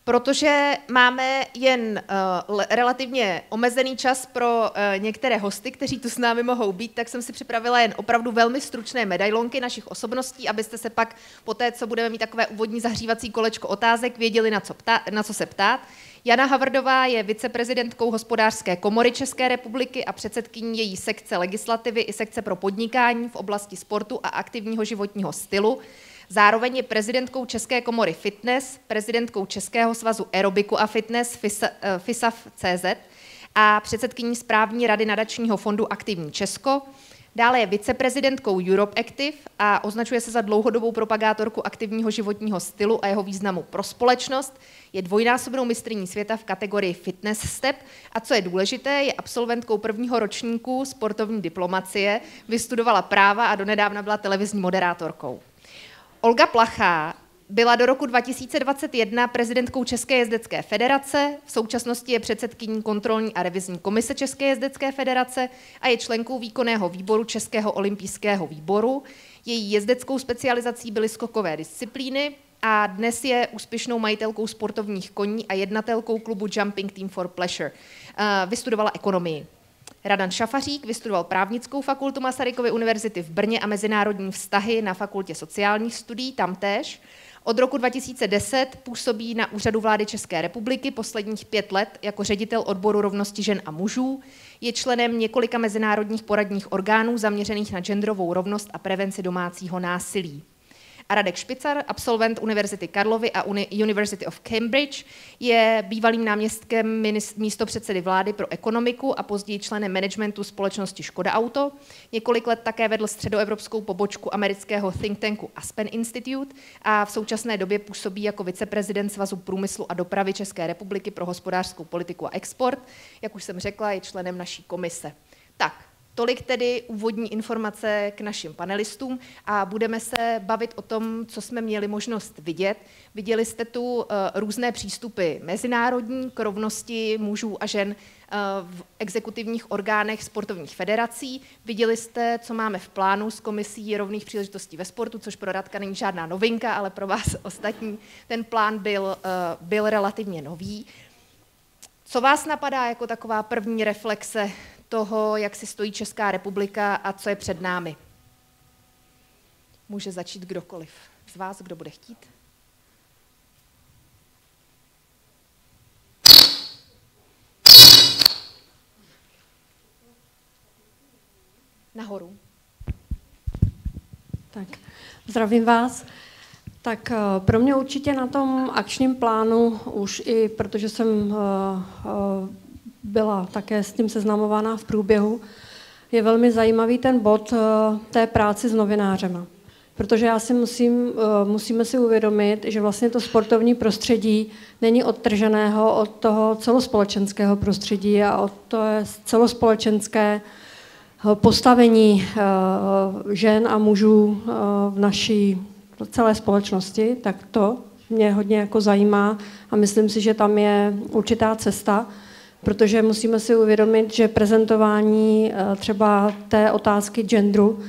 Protože máme jen relativně omezený čas pro některé hosty, kteří tu s námi mohou být, tak jsem si připravila jen opravdu velmi stručné medailonky našich osobností, abyste se pak po té, co budeme mít takové úvodní zahřívací kolečko otázek, věděli, na co se ptát. Jana Havrdová je viceprezidentkou Hospodářské komory České republiky a předsedkyní její sekce legislativy i sekce pro podnikání v oblasti sportu a aktivního životního stylu. Zároveň je prezidentkou České komory fitness, prezidentkou Českého svazu aerobiku a fitness FISAF.cz a předsedkyní správní rady nadačního fondu Aktivní Česko. Dále je viceprezidentkou Europe Active a označuje se za dlouhodobou propagátorku aktivního životního stylu a jeho významu pro společnost. Je dvojnásobnou mistryní světa v kategorii Fitness Step a co je důležité, je absolventkou prvního ročníku sportovní diplomacie, vystudovala práva a donedávna byla televizní moderátorkou. Olga Plachá byla do roku 2021 prezidentkou České jezdecké federace, v současnosti je předsedkyní kontrolní a revizní komise České jezdecké federace a je členkou výkonného výboru Českého olympijského výboru. Její jezdeckou specializací byly skokové disciplíny a dnes je úspěšnou majitelkou sportovních koní a jednatelkou klubu Jumping Team for Pleasure. Vystudovala ekonomii. Radan Šafařík vystudoval právnickou fakultu Masarykovy univerzity v Brně a mezinárodní vztahy na fakultě sociálních studií tamtéž. Od roku 2010 působí na Úřadu vlády České republiky posledních 5 let jako ředitel odboru rovnosti žen a mužů. Je členem několika mezinárodních poradních orgánů zaměřených na genderovou rovnost a prevenci domácího násilí. A Radek Špicar, absolvent Univerzity Karlovy a University of Cambridge, je bývalým náměstkem místopředsedy vlády pro ekonomiku a později členem managementu společnosti Škoda Auto. Několik let také vedl středoevropskou pobočku amerického think tanku Aspen Institute a v současné době působí jako viceprezident Svazu průmyslu a dopravy České republiky pro hospodářskou politiku a export. Jak už jsem řekla, je členem naší komise. Tak. Tolik tedy úvodní informace k našim panelistům a budeme se bavit o tom, co jsme měli možnost vidět. Viděli jste tu různé přístupy mezinárodní k rovnosti mužů a žen v exekutivních orgánech sportovních federací. Viděli jste, co máme v plánu s Komisí rovných příležitostí ve sportu, což pro Radka není žádná novinka, ale pro vás ostatní ten plán byl relativně nový. Co vás napadá jako taková první reflexe toho, jak si stojí Česká republika a co je před námi? Může začít kdokoliv z vás, kdo bude chtít. Nahoru. Tak, zdravím vás. Tak pro mě určitě na tom akčním plánu, už i protože jsem byla také s tím seznamována v průběhu, je velmi zajímavý ten bod té práci s novinářema. Protože já si musíme si uvědomit, že vlastně to sportovní prostředí není odtrženého od toho celospolečenského prostředí a od toho celospolečenské postavení žen a mužů v naší celé společnosti, tak to mě hodně jako zajímá a myslím si, že tam je určitá cesta, protože musíme si uvědomit, že prezentování třeba té otázky genderu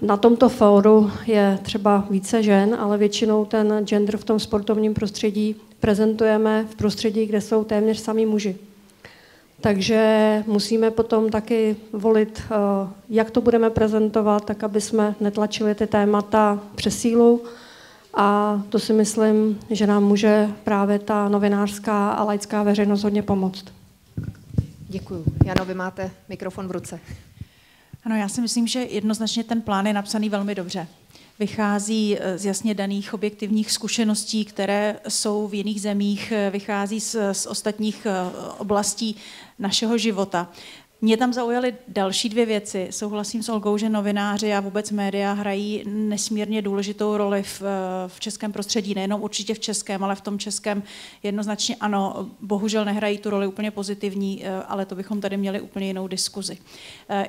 na tomto fóru je třeba více žen, ale většinou ten gender v tom sportovním prostředí prezentujeme v prostředí, kde jsou téměř sami muži. Takže musíme potom taky volit, jak to budeme prezentovat, tak aby jsme netlačili ty témata přes sílu. A to si myslím, že nám může právě ta novinářská a laická veřejnost hodně pomoct. Děkuju. Jano, vy máte mikrofon v ruce. Ano, já si myslím, že jednoznačně ten plán je napsaný velmi dobře. Vychází z jasně daných objektivních zkušeností, které jsou v jiných zemích, vychází z ostatních oblastí našeho života. Mě tam zaujaly další 2 věci. Souhlasím s Olgou, že novináři a vůbec média hrají nesmírně důležitou roli v českém prostředí, nejenom určitě v českém, ale v tom českém jednoznačně ano. Bohužel nehrají tu roli úplně pozitivní, ale to bychom tady měli úplně jinou diskuzi.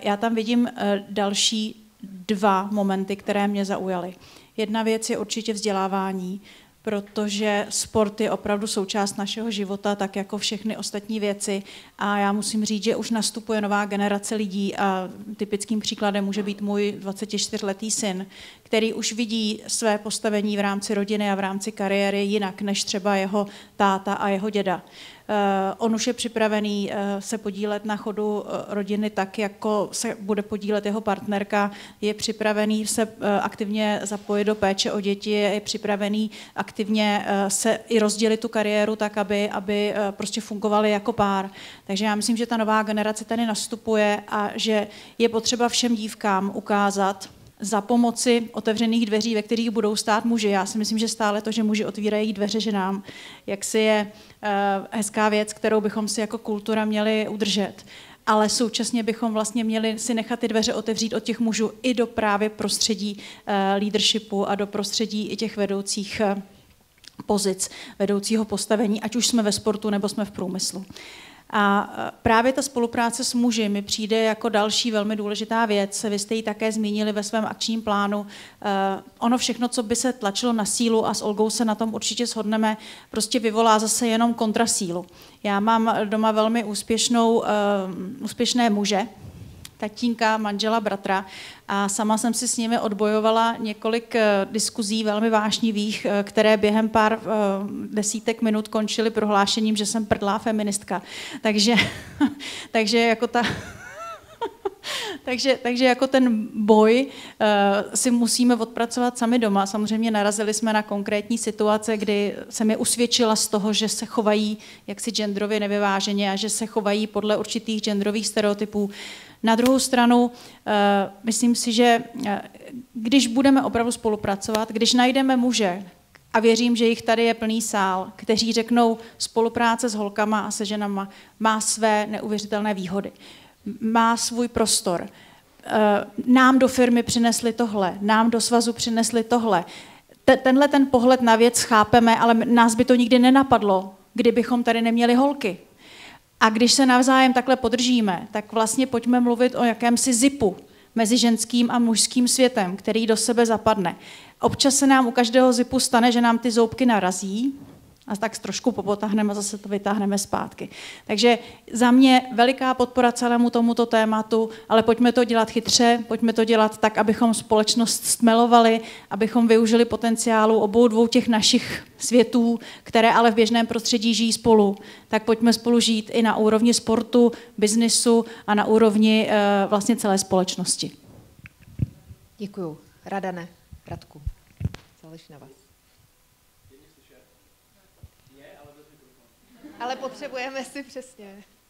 Já tam vidím další 2 momenty, které mě zaujaly. Jedna věc je určitě vzdělávání, protože sport je opravdu součást našeho života, tak jako všechny ostatní věci. A já musím říct, že už nastupuje nová generace lidí a typickým příkladem může být můj 24letý syn, který už vidí své postavení v rámci rodiny a v rámci kariéry jinak než třeba jeho táta a jeho děda. On už je připravený se podílet na chodu rodiny tak, jako se bude podílet jeho partnerka, je připravený se aktivně zapojit do péče o děti, je připravený aktivně se i rozdělit tu kariéru tak, aby prostě fungovali jako pár. Takže já myslím, že ta nová generace tady nastupuje a že je potřeba všem dívkám ukázat za pomoci otevřených dveří, ve kterých budou stát muži. Já si myslím, že stále to, že muži otvírají dveře ženám, jaksi je hezká věc, kterou bychom si jako kultura měli udržet. Ale současně bychom vlastně měli si nechat ty dveře otevřít od těch mužů i do právě prostředí leadershipu a do prostředí i těch vedoucích pozic, vedoucího postavení, ať už jsme ve sportu nebo jsme v průmyslu. A právě ta spolupráce s muži mi přijde jako další velmi důležitá věc. Vy jste ji také zmínili ve svém akčním plánu. Ono všechno, co by se tlačilo na sílu, a s Olgou se na tom určitě shodneme, prostě vyvolá zase jenom kontrasílu. Já mám doma velmi úspěšné muže, tatínka, manžela, bratra a sama jsem si s nimi odbojovala několik diskuzí velmi vášnivých, které během pár desítek minut končily prohlášením, že jsem prdlá feministka. Takže jako ta... Takže jako ten boj si musíme odpracovat sami doma. Samozřejmě narazili jsme na konkrétní situace, kdy jsem je usvědčila z toho, že se chovají jaksi genderově nevyváženě a že se chovají podle určitých genderových stereotypů. Na druhou stranu, myslím si, že když budeme opravdu spolupracovat, když najdeme muže, a věřím, že jich tady je plný sál, kteří řeknou, spolupráce s holkama a se ženama má své neuvěřitelné výhody. Má svůj prostor. Nám do firmy přinesli tohle, nám do svazu přinesli tohle. Tenhle ten pohled na věc chápeme, ale nás by to nikdy nenapadlo, kdybychom tady neměli holky. A když se navzájem takhle podržíme, tak vlastně pojďme mluvit o jakémsi zipu mezi ženským a mužským světem, který do sebe zapadne. Občas se nám u každého zipu stane, že nám ty zoubky narazí a tak trošku popotáhneme a zase to vytáhneme zpátky. Takže za mě veliká podpora celému tomuto tématu, ale pojďme to dělat chytře, pojďme to dělat tak, abychom společnost stmelovali, abychom využili potenciálu obou dvou těch našich světů, které ale v běžném prostředí žijí spolu. Tak pojďme spolu žít i na úrovni sportu, biznisu a na úrovni vlastně celé společnosti. Děkuju. Radane, Radku, záleží na vás. Ale potřebujeme si přesně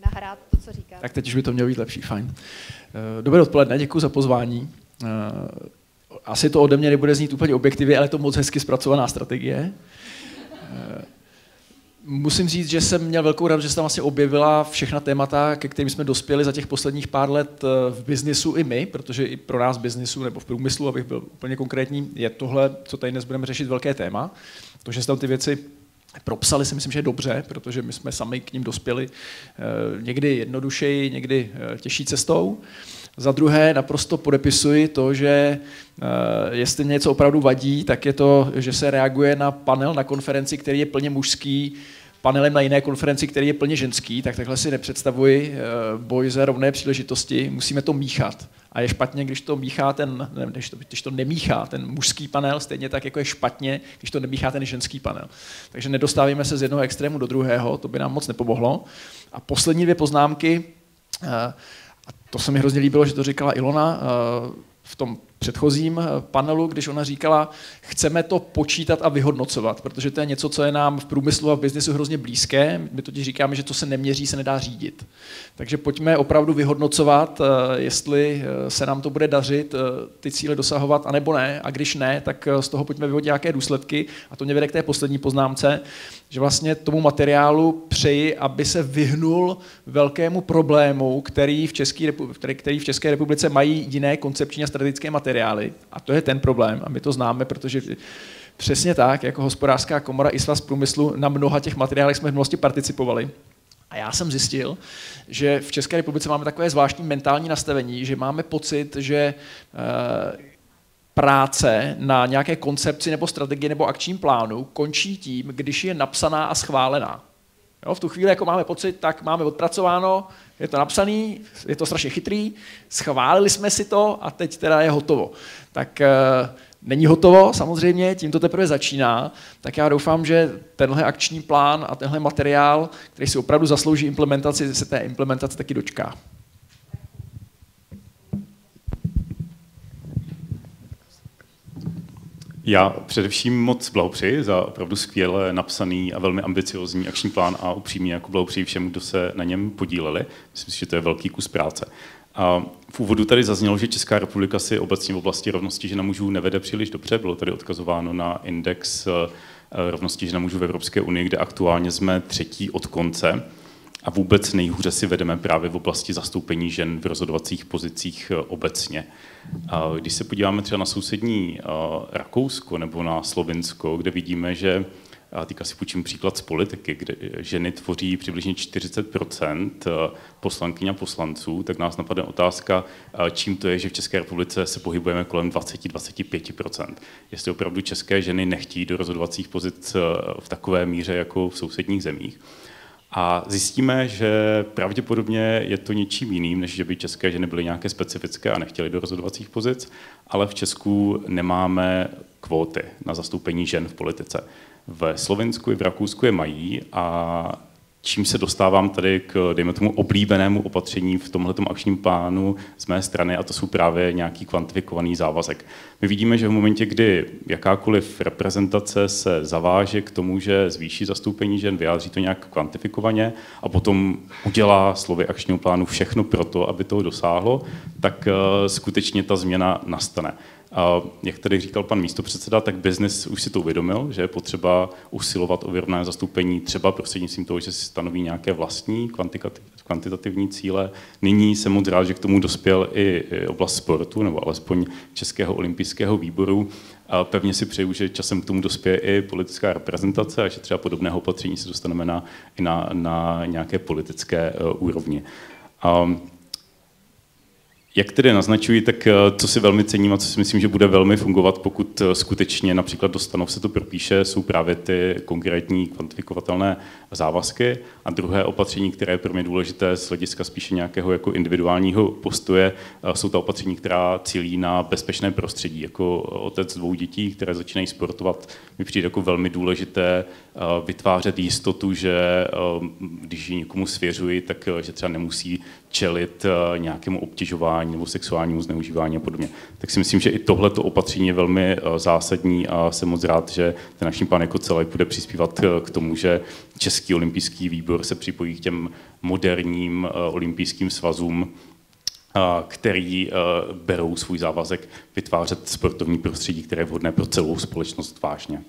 nahrát to, co říkáte. Tak teď už by to mělo být lepší, fajn. Dobré odpoledne, děkuji za pozvání. Asi to ode mě nebude znít úplně objektivně, ale je to moc hezky zpracovaná strategie. Musím říct, že jsem měl velkou radost, že se tam vlastně objevila všechna témata, ke kterým jsme dospěli za těch posledních pár let v biznisu i my, protože i pro nás v biznisu nebo v průmyslu, abych byl úplně konkrétní, je tohle, co tady dnes budeme řešit, velké téma. To, že se tam ty věci propsali, si myslím, že je dobře, protože my jsme sami k ním dospěli někdy jednodušeji, někdy těžší cestou. Za druhé naprosto podepisuji to, že jestli mě něco opravdu vadí, tak je to, že se reaguje na panel na konferenci, který je plně mužský, panelem na jiné konferenci, který je plně ženský, tak takhle si nepředstavuji boj za rovné příležitosti. Musíme to míchat. A je špatně, když to míchá když to nemíchá ten mužský panel, stejně tak, jako je špatně, když to nemíchá ten ženský panel. Takže nedostávíme se z jednoho extrému do druhého, to by nám moc nepomohlo. A poslední dvě poznámky, a to se mi hrozně líbilo, že to říkala Ilona v tom předchozím panelu, když ona říkala, chceme to počítat a vyhodnocovat, protože to je něco, co je nám v průmyslu a v biznesu hrozně blízké. My totiž říkáme, že to se neměří, se nedá řídit. Takže pojďme opravdu vyhodnocovat, jestli se nám to bude dařit ty cíle dosahovat, anebo ne. A když ne, tak z toho pojďme vyvodit nějaké důsledky. A to mě vede k té poslední poznámce, že vlastně tomu materiálu přeji, aby se vyhnul velkému problému, který v České republice mají jiné koncepční a strategické materiály. A to je ten problém. A my to známe, protože přesně tak, jako Hospodářská komora i Svaz průmyslu, na mnoha těch materiálech jsme v minulosti participovali. A já jsem zjistil, že v České republice máme takové zvláštní mentální nastavení, že máme pocit, že práce na nějaké koncepci nebo strategii nebo akčním plánu končí tím, když je napsaná a schválená. Jo, v tu chvíli, jako máme pocit, tak máme odpracováno, je to napsaný, je to strašně chytrý, schválili jsme si to a teď teda je hotovo. Tak není hotovo, samozřejmě, tím to teprve začíná, tak já doufám, že tenhle akční plán a tenhle materiál, který si opravdu zaslouží implementaci, se té implementace taky dočká. Já především moc blahopřeji za opravdu skvěle napsaný a velmi ambiciozní akční plán a upřímně jako blahopřeji všem, kdo se na něm podíleli. Myslím si, že to je velký kus práce. A v úvodu tady zaznělo, že Česká republika si obecně v oblasti rovnosti žen a mužů nevede příliš dobře. Bylo tady odkazováno na index rovnosti žen a mužů v Evropské unii, kde aktuálně jsme 3. od konce. A vůbec nejhůře si vedeme právě v oblasti zastoupení žen v rozhodovacích pozicích obecně. Když se podíváme třeba na sousední Rakousko nebo na Slovinsko, kde vidíme, že, teďka si půjčím příklad z politiky, kde ženy tvoří přibližně 40% poslankyň a poslanců, tak nás napadne otázka, čím to je, že v České republice se pohybujeme kolem 20-25%. Jestli opravdu české ženy nechtějí do rozhodovacích pozic v takové míře jako v sousedních zemích. A zjistíme, že pravděpodobně je to ničím jiným, než že by české ženy byly nějaké specifické a nechtěly do rozhodovacích pozic, ale v Česku nemáme kvóty na zastoupení žen v politice. V Slovinsku i v Rakousku je mají a čím se dostávám tady k, dejme tomu, oblíbenému opatření v tomhletom akčním plánu z mé strany, a to jsou právě nějaký kvantifikovaný závazek. My vidíme, že v momentě, kdy jakákoliv reprezentace se zaváže k tomu, že zvýší zastoupení žen, vyjádří to nějak kvantifikovaně a potom udělá slovy akčního plánu všechno pro to, aby toho dosáhlo, tak skutečně ta změna nastane. A jak tady říkal pan místopředseda, tak biznis už si to uvědomil, že je potřeba usilovat o vyrovnané zastoupení třeba prostřednictvím toho, že si stanoví nějaké vlastní kvantitativní cíle. Nyní jsem moc rád, že k tomu dospěl i oblast sportu, nebo alespoň Českého olympijského výboru. A pevně si přeju, že časem k tomu dospěje i politická reprezentace a že třeba podobného opatření se dostaneme i na nějaké politické úrovni. Jak tedy naznačuji, tak co si velmi cením a co si myslím, že bude velmi fungovat, pokud skutečně například do stanov se to propíše, jsou právě ty konkrétní kvantifikovatelné závazky. A druhé opatření, které je pro mě důležité z hlediska spíše nějakého jako individuálního postoje, jsou ta opatření, která cílí na bezpečné prostředí. Jako otec 2 dětí, které začínají sportovat, mi přijde jako velmi důležité vytvářet jistotu, že když ji někomu svěřuji, tak že třeba nemusí čelit nějakému obtěžování nebo sexuálnímu zneužívání a podobně. Tak si myslím, že i tohleto opatření je velmi zásadní a jsem moc rád, že ten naší plán jako celek bude přispívat k tomu, že Český olympijský výbor se připojí k těm moderním olympijským svazům, který berou svůj závazek vytvářet sportovní prostředí, které je vhodné pro celou společnost vážně.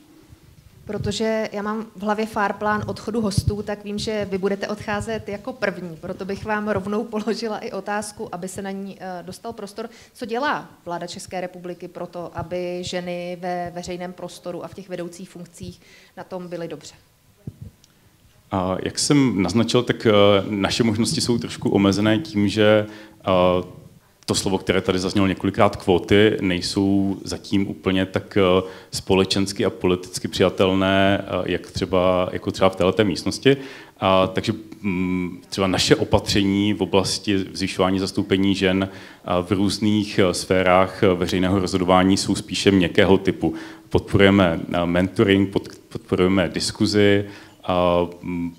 Protože já mám v hlavě plán odchodu hostů, tak vím, že vy budete odcházet jako první. Proto bych vám rovnou položila i otázku, aby se na ní dostal prostor. Co dělá vláda České republiky pro to, aby ženy ve veřejném prostoru a v těch vedoucích funkcích na tom byly dobře? Jak jsem naznačil, tak naše možnosti jsou trošku omezené tím, že to slovo, které tady zaznělo několikrát, kvóty, nejsou zatím úplně tak společensky a politicky přijatelné, jako třeba v této místnosti. Takže třeba naše opatření v oblasti zvyšování zastoupení žen v různých sférách veřejného rozhodování jsou spíše měkkého typu. Podporujeme mentoring, podporujeme diskuzi,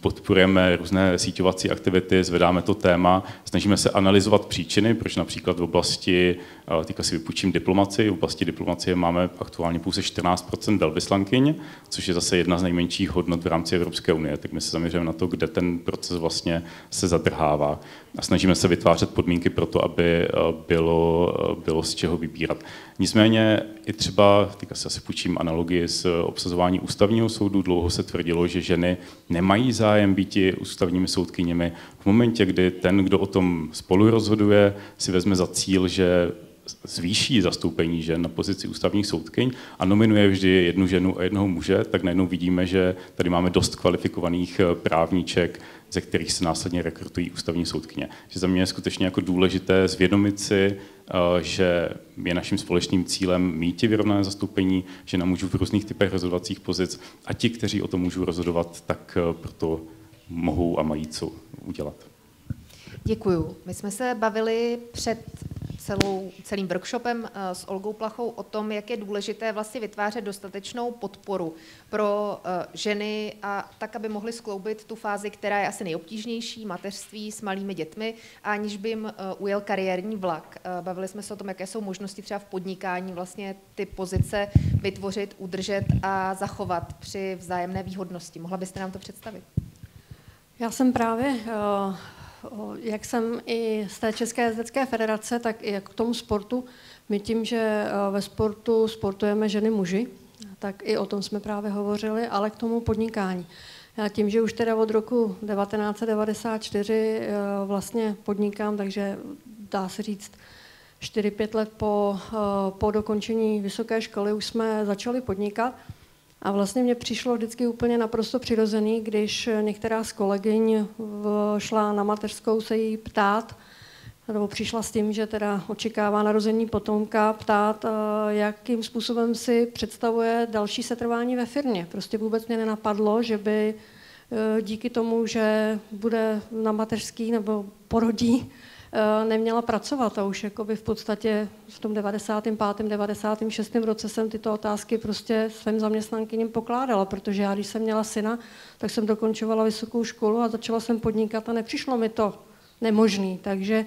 podporujeme různé síťovací aktivity, zvedáme to téma, snažíme se analyzovat příčiny, proč například v oblasti, teďka si vypůjčím diplomacii, v oblasti diplomacie máme aktuálně pouze 14% velvyslankyň, což je zase jedna z nejmenších hodnot v rámci Evropské unie, tak my se zaměřujeme na to, kde ten proces vlastně se zadrhává. A snažíme se vytvářet podmínky pro to, aby bylo z čeho vybírat. Nicméně i třeba, teďka si asi půjčím analogii s obsazování ústavního soudu, dlouho se tvrdilo, že ženy nemají zájem být ústavními soudkyněmi. V momentě, kdy ten, kdo o tom spolu rozhoduje, si vezme za cíl, že zvýší zastoupení žen na pozici ústavních soudkyň a nominuje vždy jednu ženu a jednoho muže, tak najednou vidíme, že tady máme dost kvalifikovaných právníček, ze kterých se následně rekrutují ústavní soudkyně. Že za mě je skutečně jako důležité zvědomit si že je naším společným cílem mít vyrovnané zastoupení žen a mužů v různých typech rozhodovacích pozic a ti, kteří o tom můžou rozhodovat, tak proto mohou a mají co udělat. Děkuju. My jsme se bavili před celým workshopem s Olgou Plachou o tom, jak je důležité vlastně vytvářet dostatečnou podporu pro ženy a tak, aby mohly skloubit tu fázi, která je asi nejobtížnější, mateřství s malými dětmi, aniž by jim ujel kariérní vlak. Bavili jsme se o tom, jaké jsou možnosti třeba v podnikání vlastně ty pozice vytvořit, udržet a zachovat při vzájemné výhodnosti. Mohla byste nám to představit? Já jsem právě jak jsem i z té České jezdecké federace, tak i k tomu sportu, my tím, že ve sportu sportujeme ženy muži, tak i o tom jsme právě hovořili, ale k tomu podnikání. Já tím, že už teda od roku 1994 vlastně podnikám, takže dá se říct 4-5 let po dokončení vysoké školy už jsme začali podnikat. A vlastně mně přišlo vždycky úplně naprosto přirozený, když některá z kolegyň šla na mateřskou se jí ptát, nebo přišla s tím, že teda očekává narození potomka, ptát, jakým způsobem si představuje další setrvání ve firmě. Prostě vůbec mě nenapadlo, že by díky tomu, že bude na mateřský nebo porodí, neměla pracovat a už jakoby v podstatě v tom 95. 96. roce jsem tyto otázky prostě svým zaměstnankyním pokládala, protože já, když jsem měla syna, tak jsem dokončovala vysokou školu a začala jsem podnikat a nepřišlo mi to nemožný, takže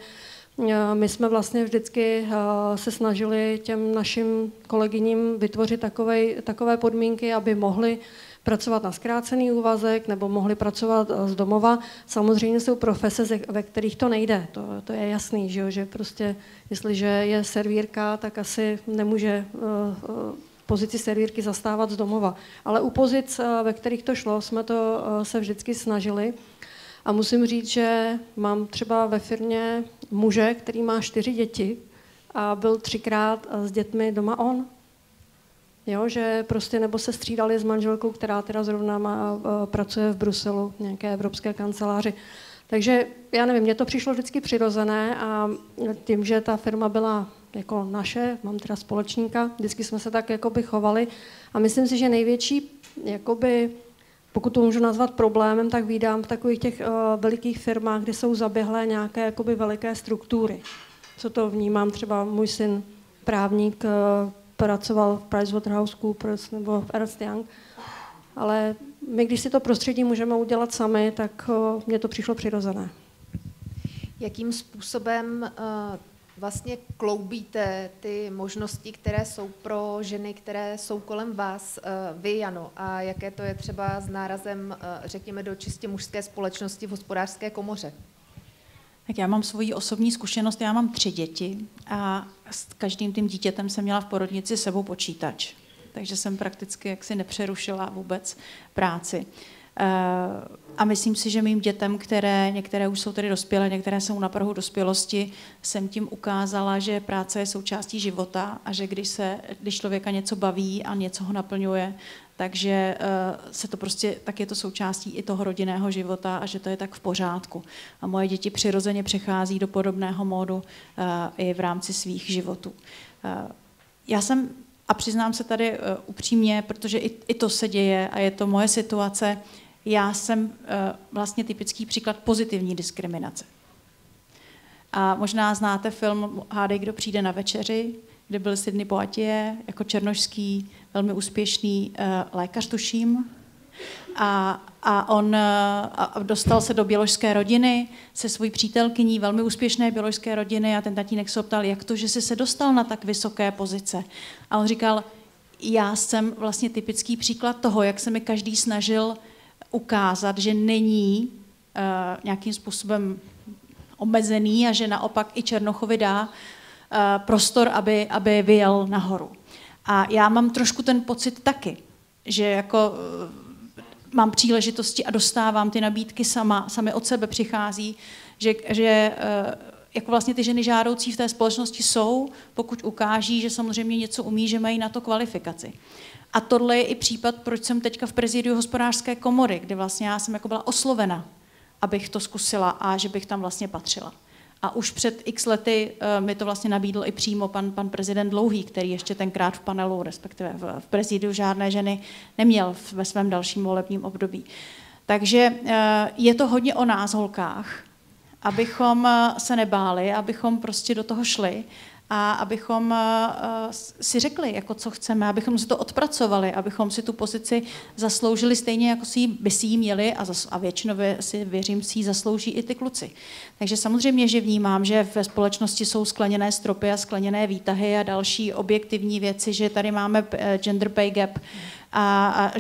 my jsme vlastně vždycky se snažili těm našim kolegyním vytvořit takové podmínky, aby mohli pracovat na zkrácený úvazek nebo mohli pracovat z domova. Samozřejmě jsou profese, ve kterých to nejde. To je jasný, že prostě jestliže je servírka, tak asi nemůže pozici servírky zastávat z domova. Ale u pozic, ve kterých to šlo, jsme to se vždycky snažili. A musím říct, že mám třeba ve firmě muže, který má 4 děti a byl 3krát s dětmi doma on. Jo, že prostě nebo se střídali s manželkou, která teda zrovna pracuje v Bruselu, nějaké evropské kanceláři. Takže já nevím, mně to přišlo vždycky přirozené a tím, že ta firma byla jako naše, mám teda společníka, vždycky jsme se tak jakoby chovali a myslím si, že největší, jakoby, pokud to můžu nazvat problémem, tak vídám v takových těch velikých firmách, kde jsou zaběhlé nějaké jakoby veliké struktury. Co to vnímám, třeba můj syn právník, pracoval v PricewaterhouseCoopers nebo v Ernst Young, ale my, když si to prostředí můžeme udělat sami, tak mně to přišlo přirozené. Jakým způsobem vlastně kloubíte ty možnosti, které jsou pro ženy, které jsou kolem vás, vy, Jano, a jaké to je třeba s nárazem, řekněme, do čistě mužské společnosti v Hospodářské komoře? Tak já mám svoji osobní zkušenost, já mám 3 děti a s každým tím dítětem jsem měla v porodnici s sebou počítač. Takže jsem prakticky jaksi nepřerušila vůbec práci. A myslím si, že mým dětem, některé už jsou tedy dospělé, některé jsou na prahu dospělosti, jsem tím ukázala, že práce je součástí života a že když člověka něco baví a něco ho naplňuje, takže se to prostě, tak je to součástí i toho rodinného života a že to je tak v pořádku. A moje děti přirozeně přechází do podobného módu i v rámci svých životů. Já jsem, a přiznám se tady upřímně, protože i to se děje a je to moje situace, já jsem vlastně typický příklad pozitivní diskriminace. A možná znáte film Hádej, kdo přijde na večeři, kde byl Sidney Poitier jako černošský, velmi úspěšný lékař, tuším. A on dostal se do běložské rodiny se svojí přítelkyní, velmi úspěšné běložské rodiny a ten tatínek se optal, jak to, že jsi se dostal na tak vysoké pozice. A on říkal, já jsem vlastně typický příklad toho, jak se mi každý snažil ukázat, že není nějakým způsobem omezený a že naopak i Černochovi dá prostor, aby vyjel nahoru. A já mám trošku ten pocit taky, že jako mám příležitosti a dostávám ty nabídky sami od sebe přichází, že jako vlastně ty ženy žádoucí v té společnosti jsou, pokud ukáží, že samozřejmě něco umí, že mají na to kvalifikaci. A tohle je i případ, proč jsem teďka v prezidiu Hospodářské komory, kde vlastně já jsem jako byla oslovena, abych to zkusila a že bych tam vlastně patřila. A už před x lety mi to vlastně nabídl i přímo pan prezident Dlouhý, který ještě tenkrát v panelu, respektive v prezidiu žádné ženy neměl ve svém dalším volebním období. Takže je to hodně o nás, holkách, abychom se nebáli, abychom prostě do toho šli a abychom si řekli, jako co chceme, abychom si to odpracovali, abychom si tu pozici zasloužili stejně, jako by si ji měli a většinově si věřím, si ji zaslouží i ty kluci. Takže samozřejmě, že vnímám, že ve společnosti jsou skleněné stropy a skleněné výtahy a další objektivní věci, že tady máme gender pay gap a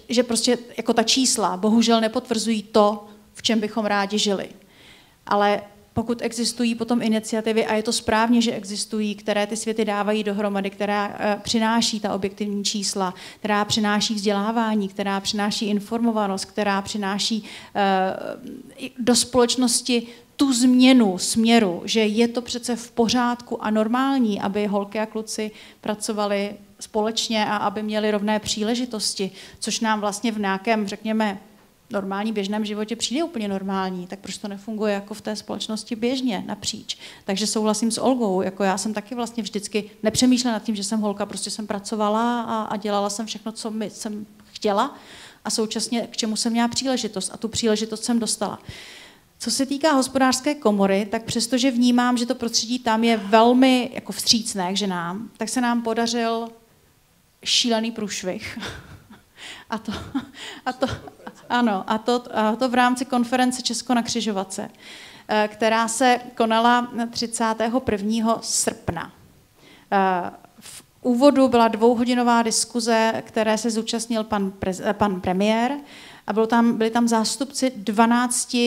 že prostě jako ta čísla bohužel nepotvrzují to, v čem bychom rádi žili. Ale pokud existují potom iniciativy, a je to správně, že existují, které ty světy dávají dohromady, která přináší ta objektivní čísla, která přináší vzdělávání, která přináší informovanost, která přináší do společnosti tu změnu směru, že je to přece v pořádku a normální, aby holky a kluci pracovali společně a aby měli rovné příležitosti, což nám vlastně v nějakém, řekněme, normální běžném životě přijde úplně normální, tak proč to nefunguje jako v té společnosti běžně napříč. Takže souhlasím s Olgou, jako já jsem taky vlastně vždycky nepřemýšlela nad tím, že jsem holka, prostě jsem pracovala a dělala jsem všechno, co jsem chtěla a současně k čemu jsem měla příležitost a tu příležitost jsem dostala. Co se týká hospodářské komory, tak přestože vnímám, že to prostředí tam je velmi jako vstřícné k ženám, tak se nám podařil šílený průšvih. A to v rámci konference Česko na křižovatce, která se konala 31. srpna. V úvodu byla 2hodinová diskuze, které se zúčastnil pan premiér a byli tam zástupci 12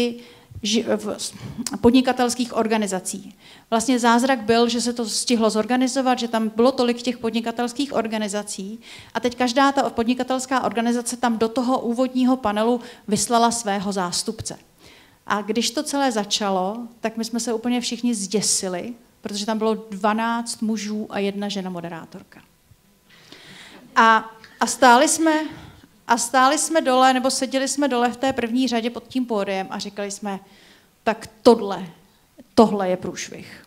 podnikatelských organizací. Vlastně zázrak byl, že se to stihlo zorganizovat, že tam bylo tolik těch podnikatelských organizací a teď každá ta podnikatelská organizace tam do toho úvodního panelu vyslala svého zástupce. A když to celé začalo, tak my jsme se úplně všichni zděsili, protože tam bylo 12 mužů a 1 žena moderátorka. A stáli jsme dole, nebo seděli jsme dole v té první řadě pod tím pódiem a říkali jsme, tak tohle je průšvih.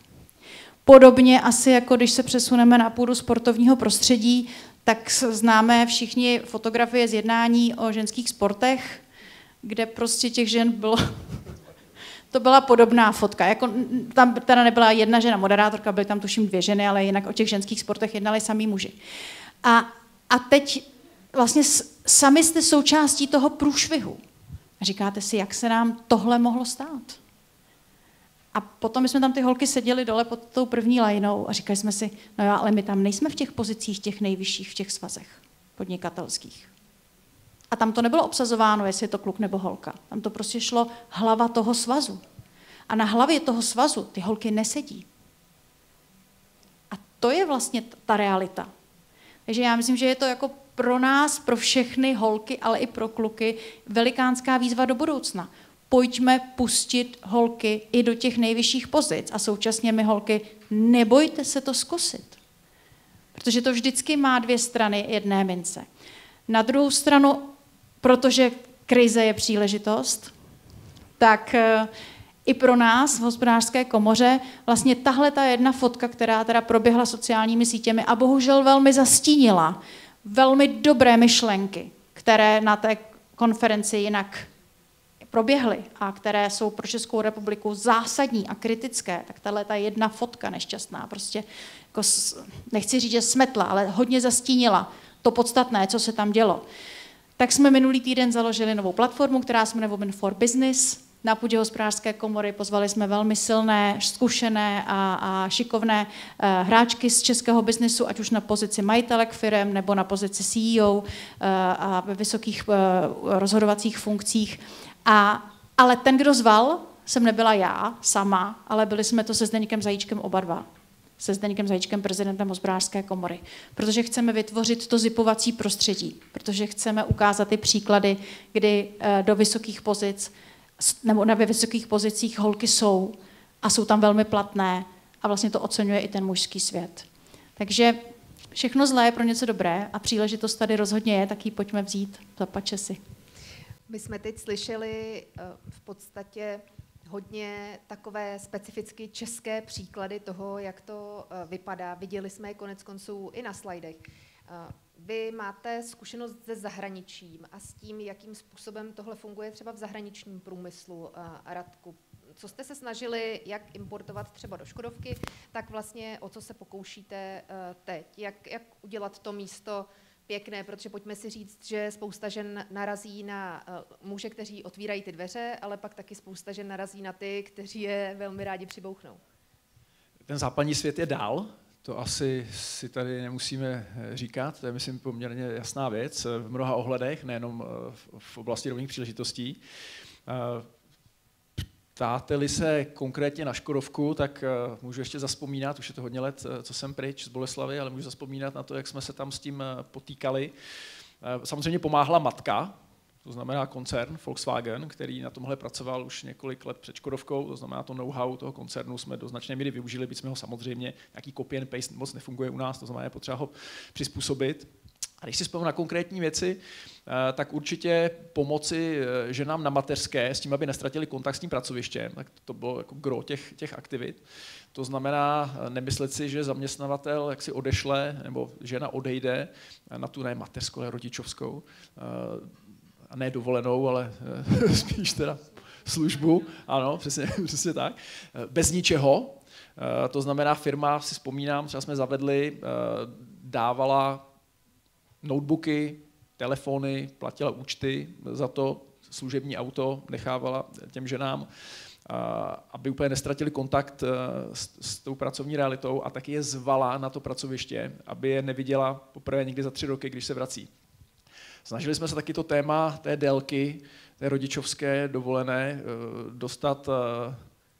Podobně asi jako když se přesuneme na půdu sportovního prostředí, tak známe všichni fotografie z jednání o ženských sportech, kde prostě těch žen bylo... To byla podobná fotka. Jako, tam teda nebyla 1 žena moderátorka, byly tam tuším 2 ženy, ale jinak o těch ženských sportech jednali samí muži. A teď vlastně sami jste součástí toho průšvihu. A říkáte si, jak se nám tohle mohlo stát. A potom jsme tam ty holky seděli dole pod tou první lajnou a říkali jsme si, no jo, ale my tam nejsme v těch pozicích těch nejvyšších v těch svazech podnikatelských. A tam to nebylo obsazováno, jestli je to kluk nebo holka. Tam to prostě šlo hlava toho svazu. A na hlavě toho svazu ty holky nesedí. A to je vlastně ta realita. Takže já myslím, že je to jako pro nás, pro všechny holky, ale i pro kluky, velikánská výzva do budoucna. Pojďme pustit holky i do těch nejvyšších pozic a současně my holky, nebojte se to zkusit. Protože to vždycky má 2 strany jedné mince. Na druhou stranu, protože krize je příležitost, tak i pro nás v hospodářské komoře vlastně tahle ta jedna fotka, která teda proběhla sociálními sítěmi a bohužel velmi zastínila velmi dobré myšlenky, které na té konferenci jinak proběhly a které jsou pro Českou republiku zásadní a kritické, tak tahle ta jedna fotka nešťastná prostě, jako nechci říct, že smetla, ale hodně zastínila to podstatné, co se tam dělo. Tak jsme minulý týden založili novou platformu, která se jmenuje Women for Business. Na půdě hospodářské komory pozvali jsme velmi silné, zkušené a šikovné hráčky z českého biznesu, ať už na pozici majitelek firem nebo na pozici CEO a ve vysokých rozhodovacích funkcích. Ale ten, kdo zval, jsem nebyla já sama, ale byli jsme to se Zdeňkem Zajíčkem oba dva. Se Zdeňkem Zajíčkem, prezidentem hospodářské komory. Protože chceme vytvořit to zipovací prostředí. Protože chceme ukázat ty příklady, kdy do vysokých pozic nebo na vysokých pozicích holky jsou a jsou tam velmi platné a vlastně to oceňuje i ten mužský svět. Takže všechno zlé je pro něco dobré a příležitost tady rozhodně je, tak ji pojďme vzít, zapače si. My jsme teď slyšeli v podstatě hodně takové specificky české příklady toho, jak to vypadá. Viděli jsme je konec konců i na slajdech. Vy máte zkušenost se zahraničím a s tím, jakým způsobem tohle funguje třeba v zahraničním průmyslu, Radku. Co jste se snažili jak importovat třeba do Škodovky, tak vlastně o co se pokoušíte teď? Jak udělat to místo pěkné, protože pojďme si říct, že spousta žen narazí na muže, kteří otvírají ty dveře, ale pak taky spousta žen narazí na ty, kteří je velmi rádi přibouchnou. Ten západní svět je dál, to asi si tady nemusíme říkat, to je, myslím, poměrně jasná věc v mnoha ohledech, nejenom v oblasti rovných příležitostí. Ptáte-li se konkrétně na Škodovku, tak můžu ještě zavzpomínat, už je to hodně let, co jsem pryč z Boleslavy, ale můžu zavzpomínat na to, jak jsme se tam s tím potýkali. Samozřejmě pomáhala matka, to znamená koncern Volkswagen, který na tomhle pracoval už několik let před Škodovkou, to znamená to know-how toho koncernu jsme do značné míry využili, byť jsme ho samozřejmě, nějaký copy and paste moc nefunguje u nás, to znamená je potřeba ho přizpůsobit. A když si vzpomínám na konkrétní věci, tak určitě pomoci ženám na mateřské s tím, aby nestratili kontakt s tím pracovištěm, tak to bylo jako gro těch aktivit. To znamená nemyslet si, že zaměstnavatel jak si odešle, nebo žena odejde na tu ne mateřskou, ale rodičovskou, a ne dovolenou, ale spíš teda službu, ano, přesně tak, bez ničeho. To znamená firma, si vzpomínám, třeba jsme zavedli, dávala notebooky, telefony, platila účty za to, služební auto nechávala těm ženám, aby úplně nestratili kontakt s tou pracovní realitou a taky je zvala na to pracoviště, aby je neviděla poprvé někdy za 3 roky, když se vrací. Snažili jsme se taky to téma té délky, té rodičovské dovolené dostat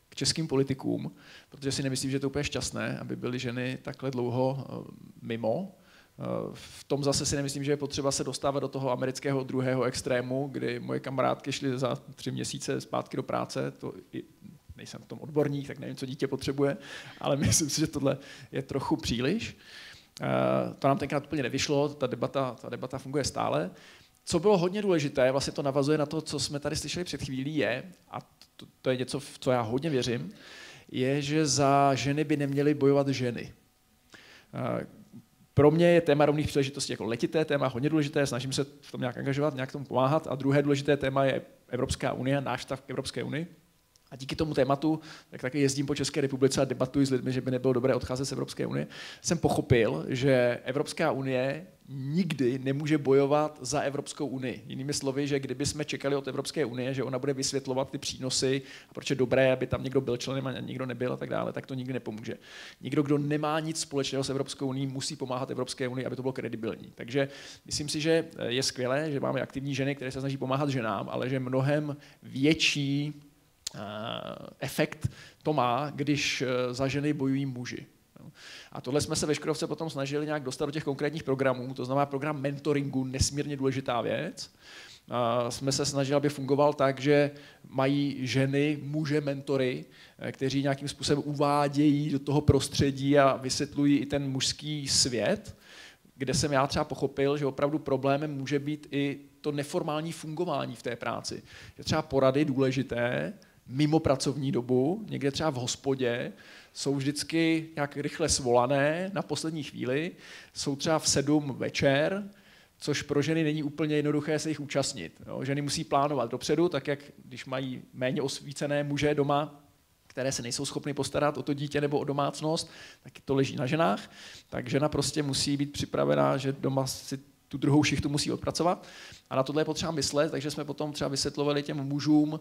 k českým politikům, protože si nemyslím, že je to úplně šťastné, aby byly ženy takhle dlouho mimo. V tom zase si nemyslím, že je potřeba se dostávat do toho amerického druhého extrému, kdy moje kamarádky šly za 3 měsíce zpátky do práce, to nejsem v tom odborník, tak nevím, co dítě potřebuje, ale myslím si, že tohle je trochu příliš. To nám tenkrát úplně nevyšlo, ta debata funguje stále. Co bylo hodně důležité, vlastně to navazuje na to, co jsme tady slyšeli před chvílí, je, a to je něco, v co já hodně věřím, je, že za ženy by neměly bojovat ženy. Pro mě je téma rovných příležitostí jako letité téma hodně důležité, snažím se v tom nějak angažovat, nějak tomu pomáhat. A druhé důležité téma je Evropská unie, náš stav k Evropské unii. A díky tomu tématu, tak taky jezdím po České republice a debatuji s lidmi, že by nebylo dobré odcházet z Evropské unie, jsem pochopil, že Evropská unie nikdy nemůže bojovat za Evropskou unii. Jinými slovy, že kdyby jsme čekali od Evropské unie, že ona bude vysvětlovat ty přínosy a proč je dobré, aby tam někdo byl členem a někdo nebyl a tak dále, tak to nikdy nepomůže. Nikdo, kdo nemá nic společného s Evropskou unii, musí pomáhat Evropské unii, aby to bylo kredibilní. Takže myslím si, že je skvělé, že máme aktivní ženy, které se snaží pomáhat ženám, ale že mnohem větší efekt to má, když za ženy bojují muži. A tohle jsme se ve Škodovce potom snažili nějak dostat do těch konkrétních programů, to znamená program mentoringu, nesmírně důležitá věc. Jsme se snažili, aby fungoval tak, že mají ženy, muže, mentory, kteří nějakým způsobem uvádějí do toho prostředí a vysvětlují i ten mužský svět, kde jsem já třeba pochopil, že opravdu problémem může být i to neformální fungování v té práci. Že třeba porady důležité, mimo pracovní dobu, někde třeba v hospodě, jsou vždycky nějak rychle svolané na poslední chvíli, jsou třeba v 7 večer, což pro ženy není úplně jednoduché se jich účastnit. Jo? Ženy musí plánovat dopředu, tak jak když mají méně osvícené muže doma, které se nejsou schopny postarat o to dítě nebo o domácnost, tak to leží na ženách, tak žena prostě musí být připravená, že doma si tu druhou šichtu musí odpracovat a na tohle je potřeba myslet, takže jsme potom třeba vysvětlovali těm mužům,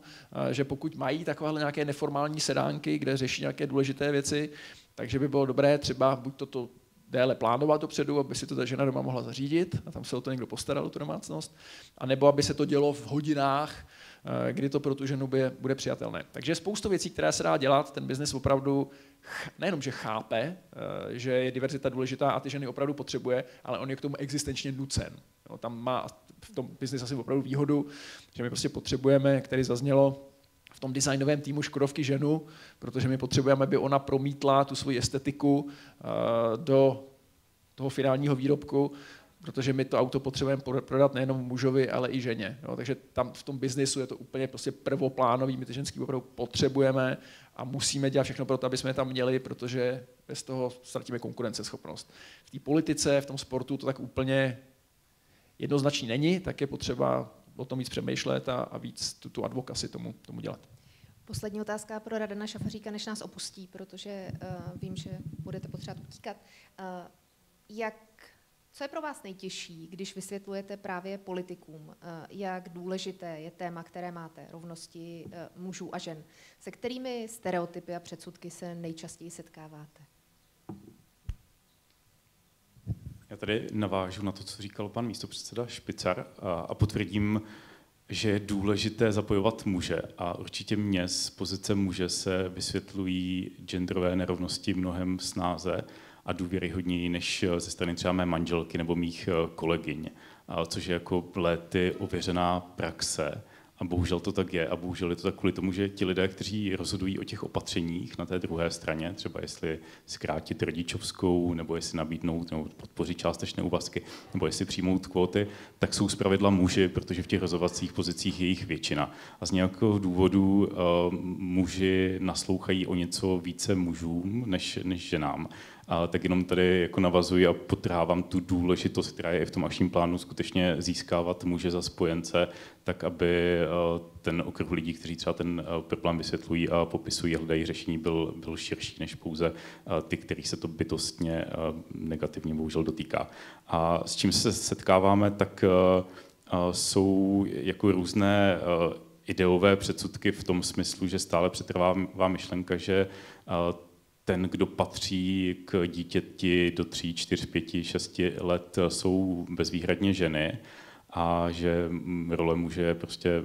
že pokud mají takovéhle nějaké neformální sedánky, kde řeší nějaké důležité věci, takže by bylo dobré třeba buď toto déle plánovat dopředu, aby si to ta žena doma mohla zařídit a tam se o to někdo postaral, o tu domácnost, anebo aby se to dělo v hodinách, kdy to pro tu ženu bude přijatelné. Takže je spoustu věcí, které se dá dělat, ten biznis opravdu nejenom, že chápe, že je diverzita důležitá a ty ženy opravdu potřebuje, ale on je k tomu existenčně nucen. Jo, tam má v tom biznis asi opravdu výhodu, že my prostě potřebujeme, jak tady zaznělo, v tom designovém týmu Škodovky ženu, protože my potřebujeme, aby ona promítla tu svoji estetiku do toho finálního výrobku. protože my to auto potřebujeme prodat nejenom mužovi, ale i ženě. Jo? Takže tam v tom biznisu je to úplně prostě prvoplánový, my ty ženský opravdu potřebujeme a musíme dělat všechno pro to, aby jsme je tam měli, protože bez toho ztratíme konkurenceschopnost. V té politice, v tom sportu to tak úplně jednoznačný není, tak je potřeba o tom víc přemýšlet a víc tu advokaci tomu dělat. Poslední otázka pro Radana Šafaříka, než nás opustí, protože vím, že budete potřebovat utíkat. Co je pro vás nejtěžší, když vysvětlujete právě politikům, jak důležité je téma, které máte, rovnosti mužů a žen? Se kterými stereotypy a předsudky se nejčastěji setkáváte? Já tady navážu na to, co říkal pan místopředseda Špicar a potvrdím, že je důležité zapojovat muže a určitě mě z pozice muže se vysvětlují genderové nerovnosti mnohem snáze a důvěryhodněji než ze strany třeba mé manželky nebo mých kolegyň, což je jako léty ověřená praxe. A bohužel to tak je a bohužel je to tak kvůli tomu, že ti lidé, kteří rozhodují o těch opatřeních na té druhé straně, třeba jestli zkrátit rodičovskou, nebo jestli nabídnout nebo podpořit částečné úvazky, nebo jestli přijmout kvóty, tak jsou zpravidla muži, protože v těch rozhodovacích pozicích je jich většina. A z nějakého důvodu muži naslouchají o něco více mužům než ženám. Tak jenom tady jako navazuji a podtrhávám tu důležitost, která je v tom akčním plánu skutečně získávat muže za spojence, tak aby ten okruh lidí, kteří třeba ten problém vysvětlují a popisují a hledají řešení, byl širší než pouze ty, kterých se to bytostně negativně bohužel dotýká. A s čím se setkáváme, tak jsou jako různé ideové předsudky v tom smyslu, že stále přetrvává myšlenka, že ten, kdo patří k dítěti do 3, 4, 5, 6 let, jsou bezvýhradně ženy a že role muže je prostě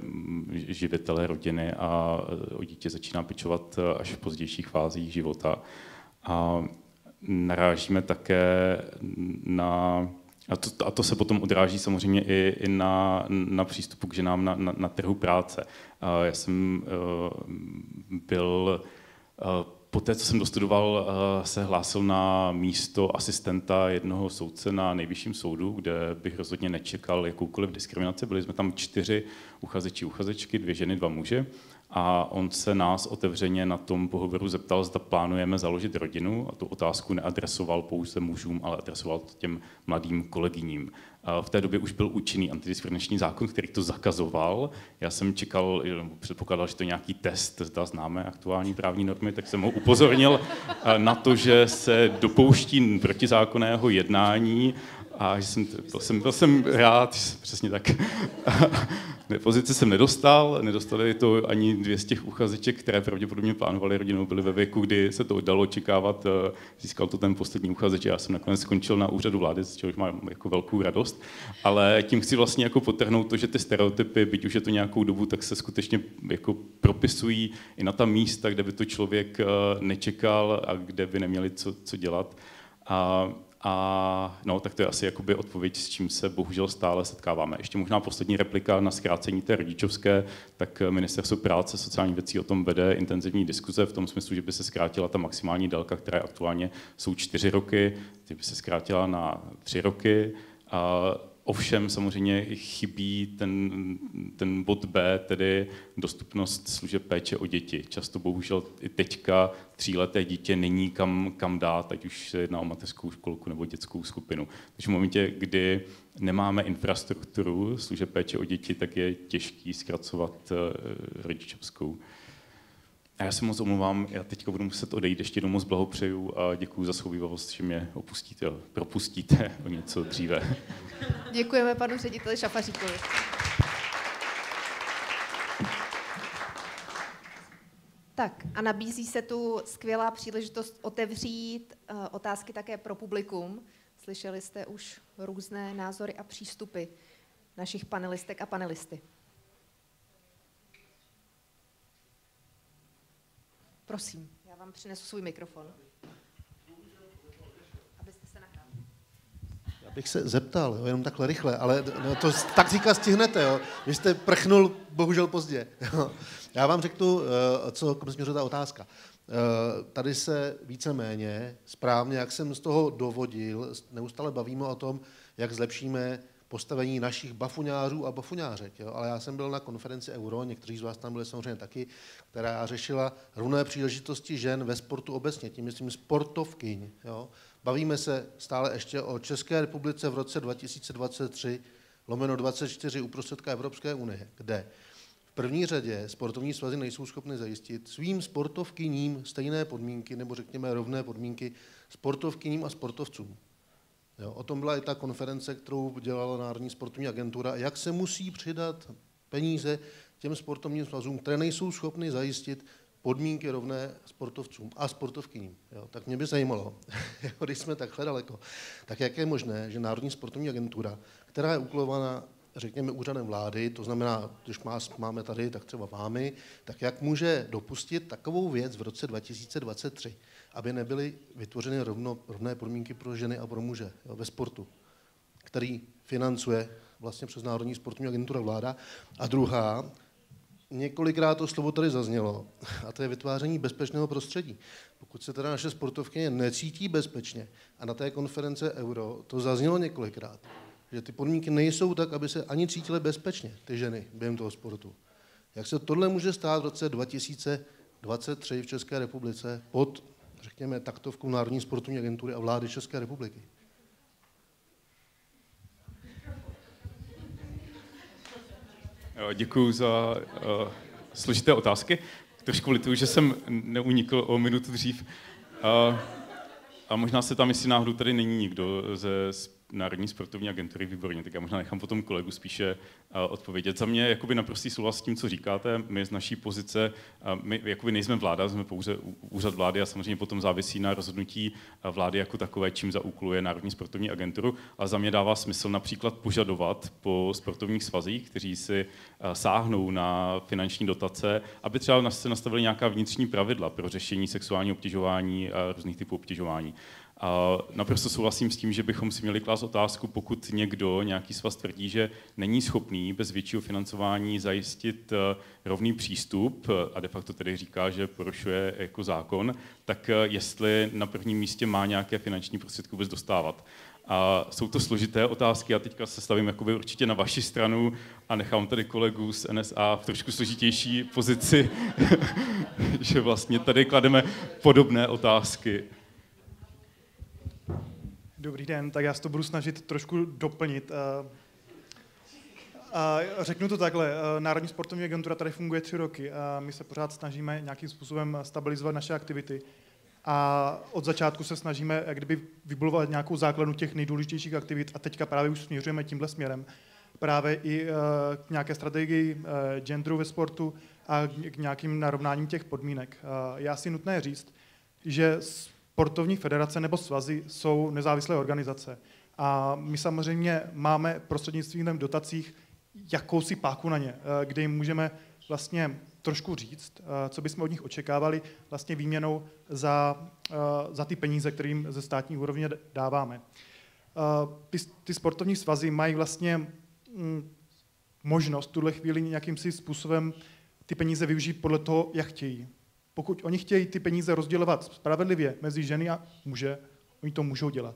živitele rodiny a o dítě začíná pečovat až v pozdějších fázích života. A narážíme také na... A to se potom odráží samozřejmě i na přístupu k ženám na trhu práce. Já jsem byl... Poté, co jsem dostudoval, se hlásil na místo asistenta jednoho soudce na Nejvyšším soudu, kde bych rozhodně nečekal jakoukoliv diskriminaci. Byli jsme tam 4 uchazeči, uchazečky, 2 ženy, 2 muži. A on se nás otevřeně na tom pohovoru zeptal, zda plánujeme založit rodinu. A tu otázku neadresoval pouze mužům, ale adresoval to těm mladým kolegyním. V té době už byl účinný antidiskriminační zákon, který to zakazoval. Já jsem čekal, předpokládal, že to je nějaký test, zda známe aktuální právní normy, tak jsem ho upozornil na to, že se dopouští protizákonného jednání a že byl jsem rád, přesně tak. Pozici jsem nedostali to ani 2 z těch uchazeček, které pravděpodobně plánovali rodinu, byly ve věku, kdy se to dalo očekávat, získal to ten poslední uchazeč, já jsem nakonec skončil na úřadu vlády, z čehož mám jako velkou radost, ale tím chci vlastně jako podtrhnout to, že ty stereotypy, byť už je to nějakou dobu, tak se skutečně jako propisují i na ta místa, kde by to člověk nečekal a kde by neměli co dělat. A no, tak to je asi jakoby odpověď, s čím se bohužel stále setkáváme. Ještě možná poslední replika na zkrácení té rodičovské, tak Ministerstvo práce a sociálních věcí o tom vede intenzivní diskuze v tom smyslu, že by se zkrátila ta maximální délka, která aktuálně jsou 4 roky, že by se zkrátila na 3 roky. Ovšem samozřejmě chybí ten bod B, tedy dostupnost služeb péče o děti. Často bohužel i teďka 3leté dítě není kam dát, ať už se jedná o mateřskou školku nebo dětskou skupinu. Takže v momentě, kdy nemáme infrastrukturu služeb péče o děti, tak je těžký zkracovat rodičovskou. A já se moc omlouvám, já teďka budu muset odejít, ještě jednou moc blahopřeju a děkuji za shovívavost, že mě propustíte o něco dříve. Děkujeme panu řediteli Šafaříkovi. Tak a nabízí se tu skvělá příležitost otevřít otázky také pro publikum. Slyšeli jste už různé názory a přístupy našich panelistek a panelisty. Prosím, já vám přinesu svůj mikrofon. Abyste se nakázali. Já bych se zeptal, jo, jenom takhle rychle, ale no, to tak říká stihnete, jo. Vy jste prchnul bohužel pozdě. Jo. Já vám řeknu, co kam směřuje ta otázka. Tady se víceméně správně, jak jsem z toho dovodil, neustále bavíme o tom, jak zlepšíme postavení našich bafuňářů a bafuňářek. Jo? Ale já jsem byl na konferenci Euro, někteří z vás tam byli samozřejmě taky, která řešila rovné příležitosti žen ve sportu obecně, tím myslím sportovkyň. Jo? Bavíme se stále ještě o České republice v roce 2023/24 uprostředka Evropské unie, kde v první řadě sportovní svazy nejsou schopny zajistit svým sportovkyním stejné podmínky, nebo řekněme rovné podmínky sportovkyním a sportovcům. Jo, o tom byla i ta konference, kterou dělala Národní sportovní agentura, jak se musí přidat peníze těm sportovním svazům, které nejsou schopny zajistit podmínky rovné sportovcům a sportovkyním. Jo, tak mě by zajímalo, když jsme takhle daleko, tak jak je možné, že Národní sportovní agentura, která je úkolovaná, řekněme, úřadem vlády, to znamená, když máme tady, tak třeba vámi, tak jak může dopustit takovou věc v roce 2023, aby nebyly vytvořeny rovné podmínky pro ženy a pro muže, jo, ve sportu, který financuje vlastně přes Národní sportovní agentura vláda. A druhá, několikrát to slovo tady zaznělo, a to je vytváření bezpečného prostředí. Pokud se teda naše sportovkyně necítí bezpečně, a na té konference Euro to zaznělo několikrát, že ty podmínky nejsou tak, aby se ani cítily bezpečně, ty ženy, během toho sportu. Jak se tohle může stát v roce 2023 v České republice pod, řekněme, taktovkou Národní sportovní agentury a vlády České republiky? Děkuji za složité otázky. Trošku lituju, že jsem neunikl o minutu dřív. A možná se tam, jestli náhodou tady není nikdo ze Národní sportovní agentury, výborně, tak já možná nechám potom kolegu spíše odpovědět. Za mě jakoby naprostý souhlas s tím, co říkáte. My z naší pozice, my jakoby nejsme vláda, jsme pouze úřad vlády a samozřejmě potom závisí na rozhodnutí vlády jako takové, čím zaúkoluje Národní sportovní agenturu. Ale za mě dává smysl například požadovat po sportovních svazích, kteří si sáhnou na finanční dotace, aby třeba se nastavili nějaká vnitřní pravidla pro řešení sexuálního obtěžování a různých typů obtěžování. A naprosto souhlasím s tím, že bychom si měli klást otázku, pokud někdo, nějaký svaz tvrdí, že není schopný bez většího financování zajistit rovný přístup a de facto tedy říká, že porušuje jako zákon, tak jestli na prvním místě má nějaké finanční prostředky vůbec dostávat. A jsou to složité otázky, já teďka se stavím jakoby určitě na vaši stranu a nechám tady kolegu z NSA v trošku složitější pozici, že vlastně tady klademe podobné otázky. Dobrý den, tak já se to budu snažit trošku doplnit. Řeknu to takhle, Národní sportovní agentura tady funguje 3 roky a my se pořád snažíme nějakým způsobem stabilizovat naše aktivity. A od začátku se snažíme jak kdyby vybudovat nějakou základnu těch nejdůležitějších aktivit a teďka právě už směřujeme tímhle směrem. Právě i k nějaké strategii genderu ve sportu a k nějakým narovnáním těch podmínek. Já si nutné říct, že sportovní federace nebo svazy jsou nezávislé organizace. A my samozřejmě máme prostřednictvím dotacích jakousi páku na ně, kde jim můžeme vlastně trošku říct, co bychom od nich očekávali vlastně výměnou za ty peníze, kterým ze státní úrovně dáváme. Ty sportovní svazy mají vlastně možnost v tuhle chvíli nějakým si způsobem ty peníze využít podle toho, jak chtějí. Pokud oni chtějí ty peníze rozdělovat spravedlivě mezi ženy a muže, oni to můžou dělat.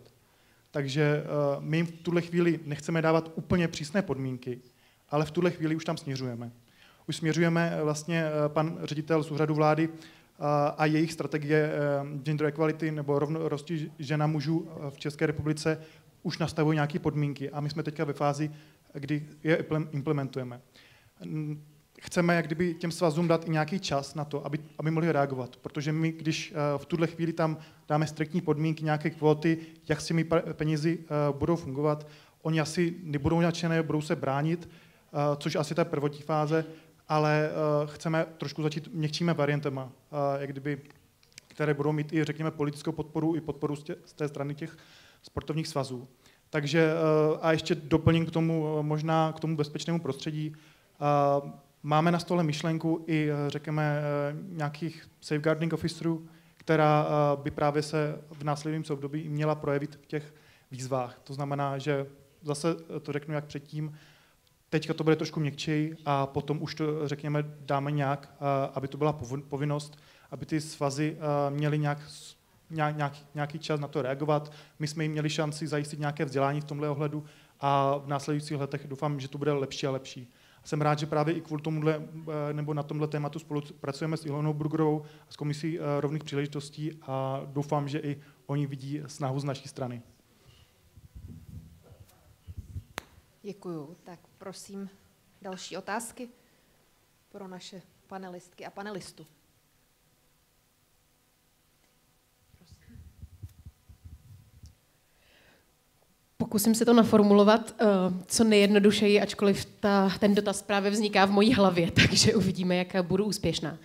Takže my jim v tuhle chvíli nechceme dávat úplně přísné podmínky, ale v tuhle chvíli už tam směřujeme. Už směřujeme vlastně pan ředitel z úřadu vlády a jejich strategie gender equality nebo rovnosti žen a mužů v České republice už nastavují nějaké podmínky a my jsme teďka ve fázi, kdy je implementujeme. Chceme jak kdyby těm svazům dát i nějaký čas na to, aby mohli reagovat, protože my, když v tuhle chvíli tam dáme striktní podmínky, nějaké kvóty, jak s těmi penězi budou fungovat, oni asi nebudou nadšené, budou se bránit, což asi ta prvotní fáze, ale chceme trošku začít měkčími variantama, jak kdyby, které budou mít i, řekněme, politickou podporu i podporu z té strany těch sportovních svazů. Takže a ještě doplním k tomu, možná k tomu bezpečnému prostředí. Máme na stole myšlenku i, řekněme, nějakých safeguarding officerů, která by právě se v následujícím období měla projevit v těch výzvách. To znamená, že zase to řeknu jak předtím, teďka to bude trošku měkčej a potom už to, řekněme, dáme nějak, aby to byla povinnost, aby ty svazy měly nějak nějaký čas na to reagovat. My jsme jim měli šanci zajistit nějaké vzdělání v tomhle ohledu a v následujících letech doufám, že to bude lepší a lepší. Jsem rád, že právě i kvůli tomuhle, nebo na tomhle tématu spolupracujeme s Ilonou Burgerovou a s Komisí rovných příležitostí a doufám, že i oni vidí snahu z naší strany. Děkuju. Tak prosím další otázky pro naše panelistky a panelistu. Pokusím se to naformulovat co nejjednodušeji, ačkoliv ten dotaz právě vzniká v mojí hlavě, takže uvidíme, jak budu úspěšná.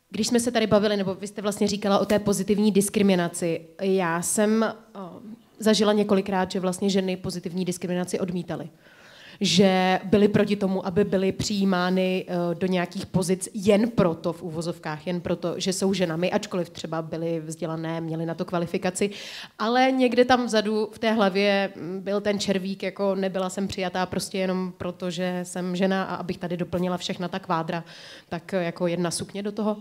Když jsme se tady bavili, nebo vy jste vlastně říkala o té pozitivní diskriminaci, já jsem zažila několikrát, že vlastně ženy pozitivní diskriminaci odmítaly. Že byly proti tomu, aby byly přijímány do nějakých pozic jen proto, v uvozovkách, jen proto, že jsou ženami, ačkoliv třeba byly vzdělané, měly na to kvalifikaci, ale někde tam vzadu v té hlavě byl ten červík, jako nebyla jsem přijatá prostě jenom proto, že jsem žena a abych tady doplnila všechna ta kvádra, tak jako jedna sukně do toho.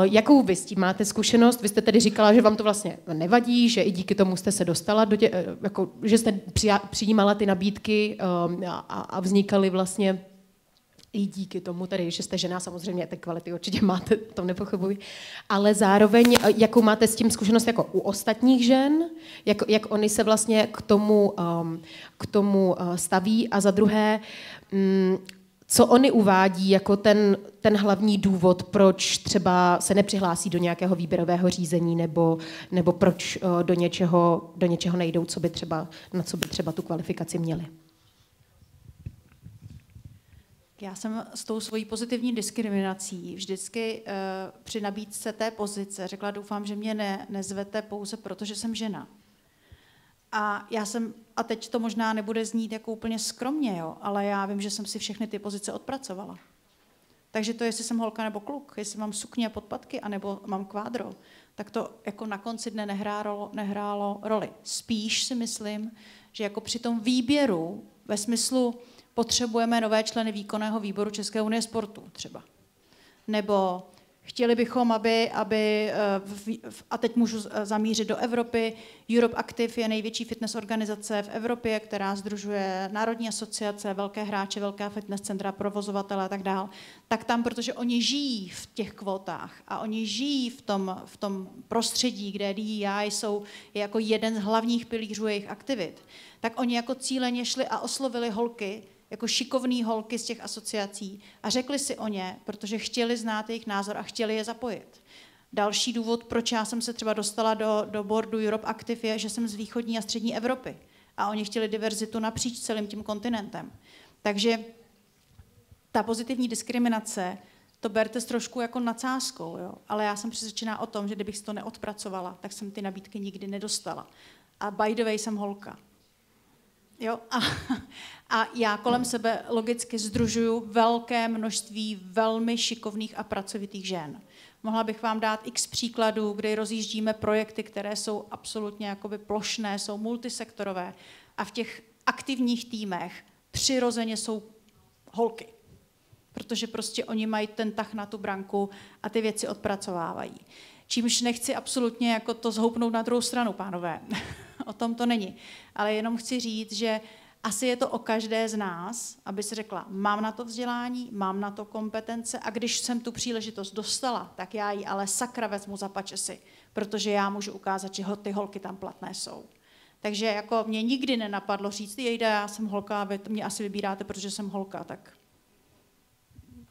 Jakou vy s tím máte zkušenost? Vy jste tedy říkala, že vám to vlastně nevadí, že i díky tomu jste se dostala, jako, že jste přijímala ty nabídky a vznikaly vlastně i díky tomu, tedy, že jste žena, samozřejmě ty kvality určitě máte, to nepochybuji, ale zároveň, jakou máte s tím zkušenost jako u ostatních žen, jak oni se vlastně k tomu staví a za druhé, co oni uvádí jako ten hlavní důvod, proč třeba se nepřihlásí do nějakého výběrového řízení nebo proč do něčeho nejdou, na co by třeba tu kvalifikaci měli? Já jsem s tou svojí pozitivní diskriminací vždycky při nabídce té pozice řekla, doufám, že mě nezvete pouze proto, že jsem žena. A teď to možná nebude znít jako úplně skromně, jo, ale já vím, že jsem si všechny ty pozice odpracovala. Takže to, jestli jsem holka nebo kluk, jestli mám sukně a podpatky, anebo mám kvádro, tak to jako na konci dne nehrálo roli. Spíš si myslím, že jako při tom výběru ve smyslu potřebujeme nové členy výkonného výboru České unie sportu třeba. Nebo chtěli bychom, aby a teď můžu zamířit do Evropy, Europe Active je největší fitness organizace v Evropě, která sdružuje národní asociace, velké hráče, velká fitness centra, provozovatele a tak dál. Tak tam, protože oni žijí v těch kvótách a oni žijí v tom prostředí, kde DEI je jako jeden z hlavních pilířů jejich aktivit, tak oni jako cíleně šli a oslovili holky, jako šikovný holky z těch asociací a řekli si o ně, protože chtěli znát jejich názor a chtěli je zapojit. Další důvod, proč já jsem se třeba dostala do boardu Europe Active, je, že jsem z východní a střední Evropy a oni chtěli diverzitu napříč celým tím kontinentem. Takže ta pozitivní diskriminace, to berte trošku jako nadsázkou, jo? Ale já jsem přesvědčená o tom, že kdybych si to neodpracovala, tak jsem ty nabídky nikdy nedostala. A by the way jsem holka. Jo? A já kolem sebe logicky sdružuju velké množství velmi šikovných a pracovitých žen. Mohla bych vám dát x příkladů, kde rozjíždíme projekty, které jsou absolutně jakoby plošné, jsou multisektorové a v těch aktivních týmech přirozeně jsou holky. Protože prostě oni mají ten tah na tu branku a ty věci odpracovávají. Čímž nechci absolutně jako to zhoupnout na druhou stranu, pánové. O tom to není. Ale jenom chci říct, že asi je to o každé z nás, aby si řekla, mám na to vzdělání, mám na to kompetence a když jsem tu příležitost dostala, tak já ji ale sakra vezmu za pačesy, protože já můžu ukázat, že ty holky tam platné jsou. Takže jako mě nikdy nenapadlo říct, jejda, já jsem holka, vy mě asi vybíráte, protože jsem holka, tak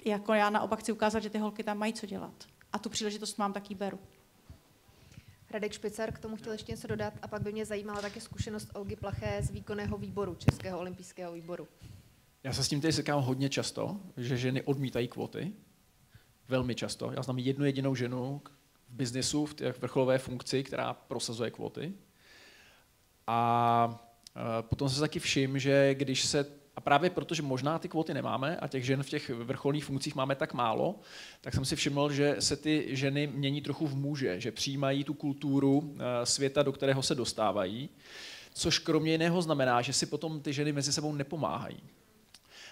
jako já naopak chci ukázat, že ty holky tam mají co dělat. A tu příležitost mám, tak ji beru. Radek Špicar k tomu chtěl ještě něco dodat a pak by mě zajímala také zkušenost Olgy Plaché z výkonného výboru, Českého olympijského výboru. Já se s tím tady setkám hodně často, že ženy odmítají kvóty. Velmi často. Já znám jednu jedinou ženu v biznesu, v té vrcholové funkci, která prosazuje kvóty. A potom se taky všim, že když se a právě protože možná ty kvóty nemáme a těch žen v těch vrcholných funkcích máme tak málo, tak jsem si všiml, že se ty ženy mění trochu v muže, že přijímají tu kulturu světa, do kterého se dostávají, což kromě jiného znamená, že si potom ty ženy mezi sebou nepomáhají.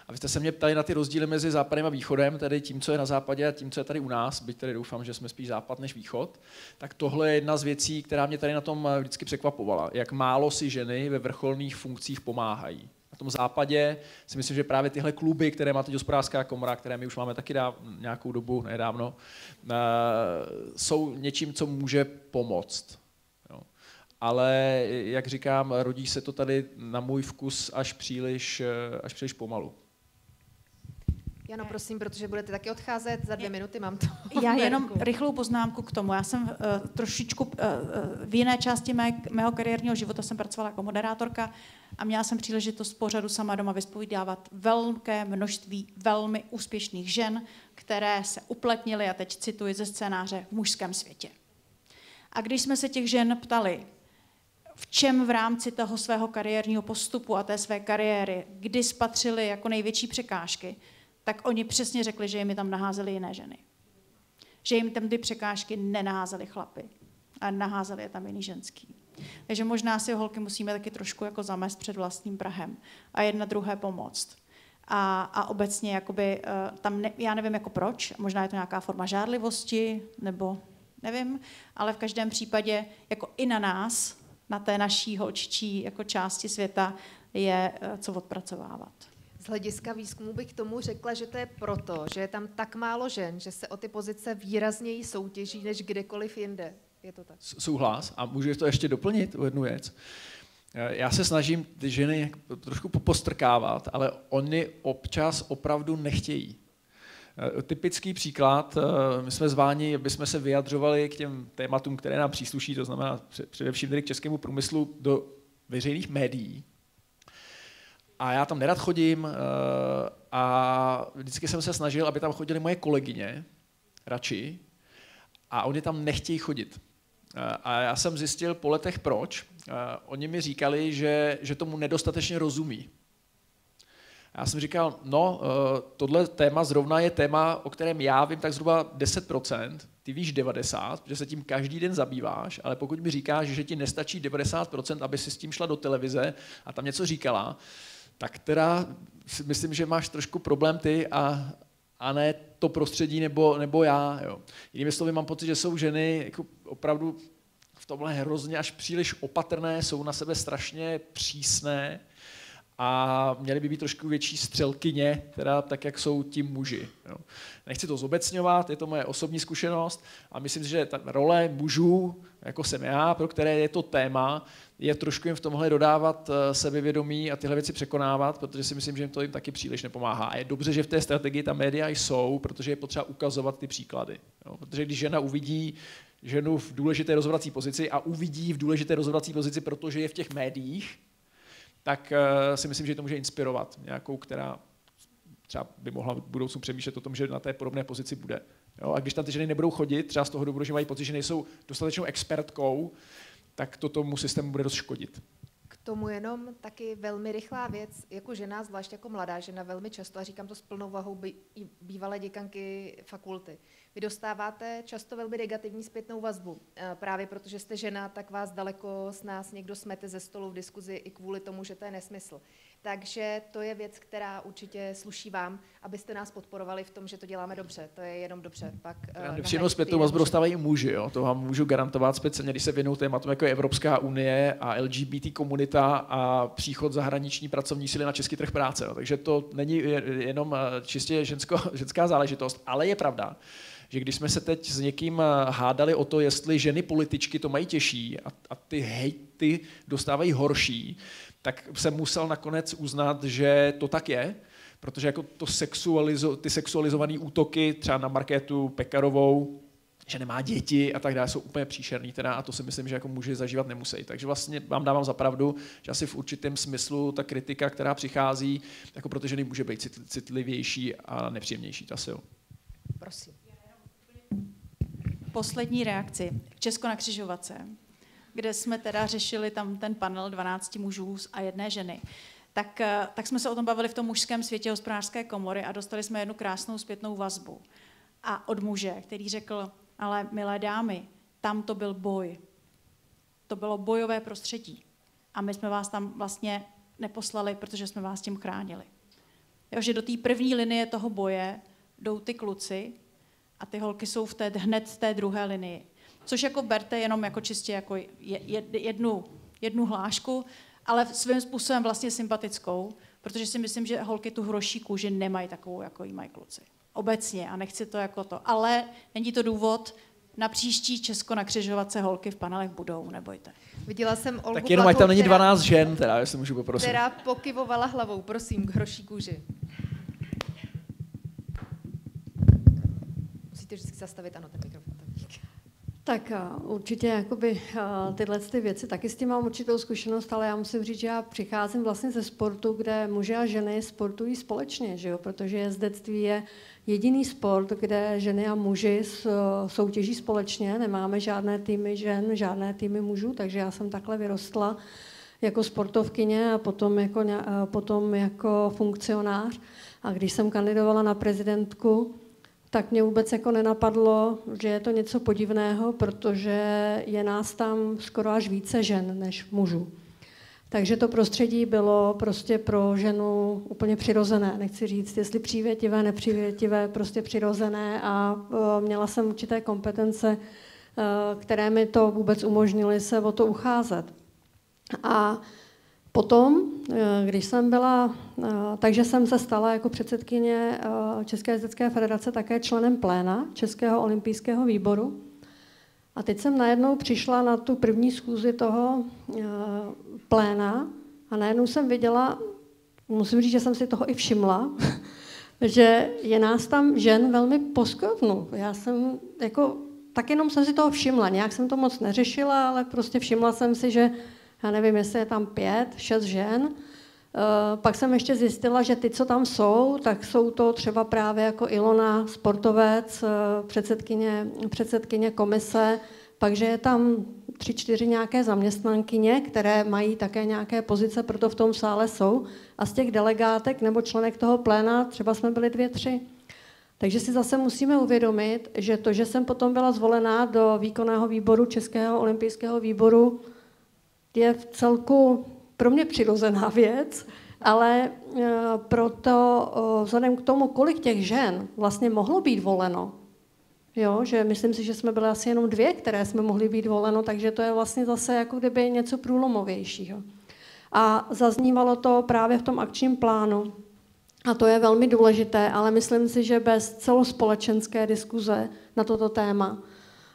A vy jste se mě ptali na ty rozdíly mezi západem a východem, tedy tím, co je na západě a tím, co je tady u nás, byť tady doufám, že jsme spíš západ než východ, tak tohle je jedna z věcí, která mě tady na tom vždycky překvapovala, jak málo si ženy ve vrcholných funkcích pomáhají. Na tom západě si myslím, že právě tyhle kluby, které má teď Hospodářská komora, které my už máme taky nějakou dobu, nedávno, jsou něčím, co může pomoct. Jo. Ale jak říkám, rodí se to tady na můj vkus až příliš pomalu. Jano, prosím, protože budete taky odcházet za 2 minuty, mám to. Já jenom rychlou poznámku k tomu. Já jsem trošičku v jiné části mého kariérního života jsem pracovala jako moderátorka a měla jsem příležitost pořadu Sama doma vyspovídávat velké množství velmi úspěšných žen, které se uplatnily, a teď cituji ze scénáře, v mužském světě. A když jsme se těch žen ptali, v čem v rámci toho svého kariérního postupu a té své kariéry, kdy spatřili jako největší překážky, tak oni přesně řekli, že jim tam naházeli jiné ženy. Že jim tam ty překážky nenaházeli chlapy, a naházeli je tam jiný ženský. Takže možná si holky musíme taky trošku jako zamést před vlastním prahem a jedna druhé pomoct. A obecně jakoby, tam já nevím jako proč, možná je to nějaká forma žárlivosti, nebo nevím, ale v každém případě jako i na nás, na té naší holčičí jako části světa je co odpracovávat. Z hlediska výzkumu bych tomu řekla, že to je proto, že je tam tak málo žen, že se o ty pozice výrazněji soutěží než kdekoliv jinde. Je to tak? Souhlas. A můžu to ještě doplnit o jednu věc. Já se snažím ty ženy trošku postrkávat, ale oni občas opravdu nechtějí. Typický příklad, my jsme zváni, aby jsme se vyjadřovali k těm tématům, které nám přísluší, to znamená především tedy k českému průmyslu, do veřejných médií. A já tam nerad chodím a vždycky jsem se snažil, aby tam chodily moje kolegyně, radši, a oni tam nechtějí chodit. A já jsem zjistil po letech proč. Oni mi říkali, že tomu nedostatečně rozumí. Já jsem říkal, no, tohle téma zrovna je téma, o kterém já vím tak zhruba 10%, ty víš 90%, protože se tím každý den zabýváš, ale pokud mi říkáš, že ti nestačí 90%, aby si s tím šla do televize a tam něco říkala, tak teda myslím, že máš trošku problém ty a ne to prostředí nebo já. Jo. Jinými slovy mám pocit, že jsou ženy jako opravdu v tomhle hrozně až příliš opatrné, jsou na sebe strašně přísné a měly by být trošku větší střelkyně, teda tak, jak jsou ti muži. Jo. Nechci to zobecňovat, je to moje osobní zkušenost a myslím si, že ta role mužů, jako jsem já, pro které je to téma, je trošku jim v tomhle dodávat sebevědomí a tyhle věci překonávat, protože si myslím, že jim to jim taky příliš nepomáhá. A je dobře, že v té strategii ta média jsou, protože je potřeba ukazovat ty příklady. Jo. Protože když žena uvidí ženu v důležité rozhodovací pozici a uvidí v důležité rozhodovací pozici, protože je v těch médiích, tak si myslím, že to může inspirovat nějakou, která třeba by mohla v budoucnu přemýšlet o tom, že na té podobné pozici bude. Jo? A když tam ty ženy nebudou chodit, třeba z toho důvodu, že mají pocit, že nejsou dostatečnou expertkou, tak to tomu systému bude dost škodit. K tomu jenom taky velmi rychlá věc, jako žena, zvlášť jako mladá žena, velmi často, a říkám to s plnou vahou bývalé děkanky fakulty, vy dostáváte často velmi negativní zpětnou vazbu. Právě protože jste žena, tak vás daleko s nás někdo smete ze stolu v diskuzi i kvůli tomu, že to je nesmysl. Takže to je věc, která určitě sluší vám, abyste nás podporovali v tom, že to děláme dobře. To je jenom dobře. Pak nepříjemnou zpětnou vazbu dostávají i muži, jo? To vám můžu garantovat speciálně, když se věnují tématům, jako je Evropská unie a LGBT komunita a příchod zahraniční pracovní síly na český trh práce. Jo? Takže to není jenom čistě ženská záležitost, ale je pravda, že když jsme se teď s někým hádali o to, jestli ženy političky to mají těžší a ty hejty dostávají horší, tak jsem musel nakonec uznat, že to tak je, protože jako ty sexualizované útoky třeba na Markétu Pekarovou, že nemá děti a tak dále, jsou úplně příšerný teda a to si myslím, že jako muži zažívat nemusí. Takže vlastně vám dávám za pravdu, že asi v určitém smyslu ta kritika, která přichází, jako pro ty ženy může být citlivější a nepříjemnější. To asi jo. Prosím. Poslední reakci. Česko na křižovatce, kde jsme teda řešili tam ten panel 12 mužů a 1 ženy. Tak jsme se o tom bavili v tom mužském světě Hospodářské komory a dostali jsme jednu krásnou zpětnou vazbu. A od muže, který řekl, ale milé dámy, tam to byl boj. To bylo bojové prostředí. A my jsme vás tam vlastně neposlali, protože jsme vás tím chránili. Jo, že do té první linie toho boje jdou ty kluci a ty holky jsou hned v té druhé linii. Což jako berte jenom jako čistě jako jednu hlášku, ale svým způsobem vlastně sympatickou, protože si myslím, že holky tu hroší kůži nemají takovou, jako jí mají kluci. Obecně a nechci to jako to. Ale není to důvod, na příští Česko na křižovatce holky v panelech budou, nebojte. Viděla jsem Olgu Tak jenom ať tam není Platou, 12 žen, teda, jestli můžu poprosit. která pokyvovala hlavou, prosím, k hroší kůži. Musíte vždycky zastavit, ano, ten mikrofon. Tak určitě jakoby, tyhle ty věci, taky s tím mám určitou zkušenost, ale já musím říct, že já přicházím vlastně ze sportu, kde muži a ženy sportují společně, že jo? Protože jezdectví je jediný sport, kde ženy a muži soutěží společně, nemáme žádné týmy žen, žádné týmy mužů, takže já jsem takhle vyrostla jako sportovkyně a potom jako funkcionář. A když jsem kandidovala na prezidentku, tak mě vůbec jako nenapadlo, že je to něco podivného, protože je nás tam skoro až více žen než mužů. Takže to prostředí bylo prostě pro ženu úplně přirozené. Nechci říct, jestli přívětivé, nepřívětivé, prostě přirozené a měla jsem určité kompetence, které mi to vůbec umožnily se o to ucházet. A potom, když jsem byla, takže jsem se stala jako předsedkyně České jezdecké federace také členem pléna Českého olympijského výboru. A teď jsem najednou přišla na tu první schůzi toho pléna a najednou jsem viděla, musím říct, že jsem si toho i všimla, že je nás tam žen velmi poskrovnu. Já jsem jako, tak jenom jsem si toho všimla, nějak jsem to moc neřešila, ale prostě všimla jsem si, že já nevím, jestli je tam 5, 6 žen. Pak jsem ještě zjistila, že ty, co tam jsou, tak jsou to třeba právě jako Ilona Sportovec, předsedkyně komise, pak, že je tam 3-4 nějaké zaměstnankyně, které mají také nějaké pozice, proto v tom sále jsou. A z těch delegátek nebo členek toho pléna třeba jsme byli 2-3. Takže si zase musíme uvědomit, že to, že jsem potom byla zvolená do výkonného výboru Českého olympijského výboru, je v celku pro mě přirozená věc, ale proto vzhledem k tomu, kolik těch žen vlastně mohlo být voleno, jo, že myslím si, že jsme byli asi jenom 2, které jsme mohli být voleno, takže to je vlastně zase jako kdyby něco průlomovějšího. A zaznívalo to právě v tom akčním plánu. A to je velmi důležité, ale myslím si, že bez celospolečenské diskuze na toto téma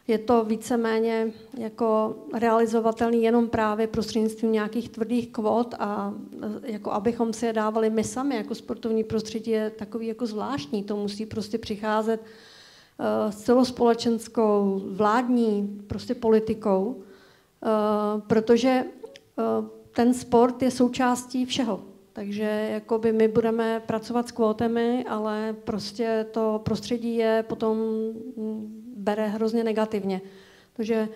je to víceméně jako realizovatelný jenom právě prostřednictvím nějakých tvrdých kvót a jako abychom si je dávali my sami, jako sportovní prostředí je takový jako zvláštní, to musí prostě přicházet s celospolečenskou, vládní prostě politikou, protože ten sport je součástí všeho. Takže jakoby my budeme pracovat s kvótami, ale prostě to prostředí je potom bere hrozně negativně. Takže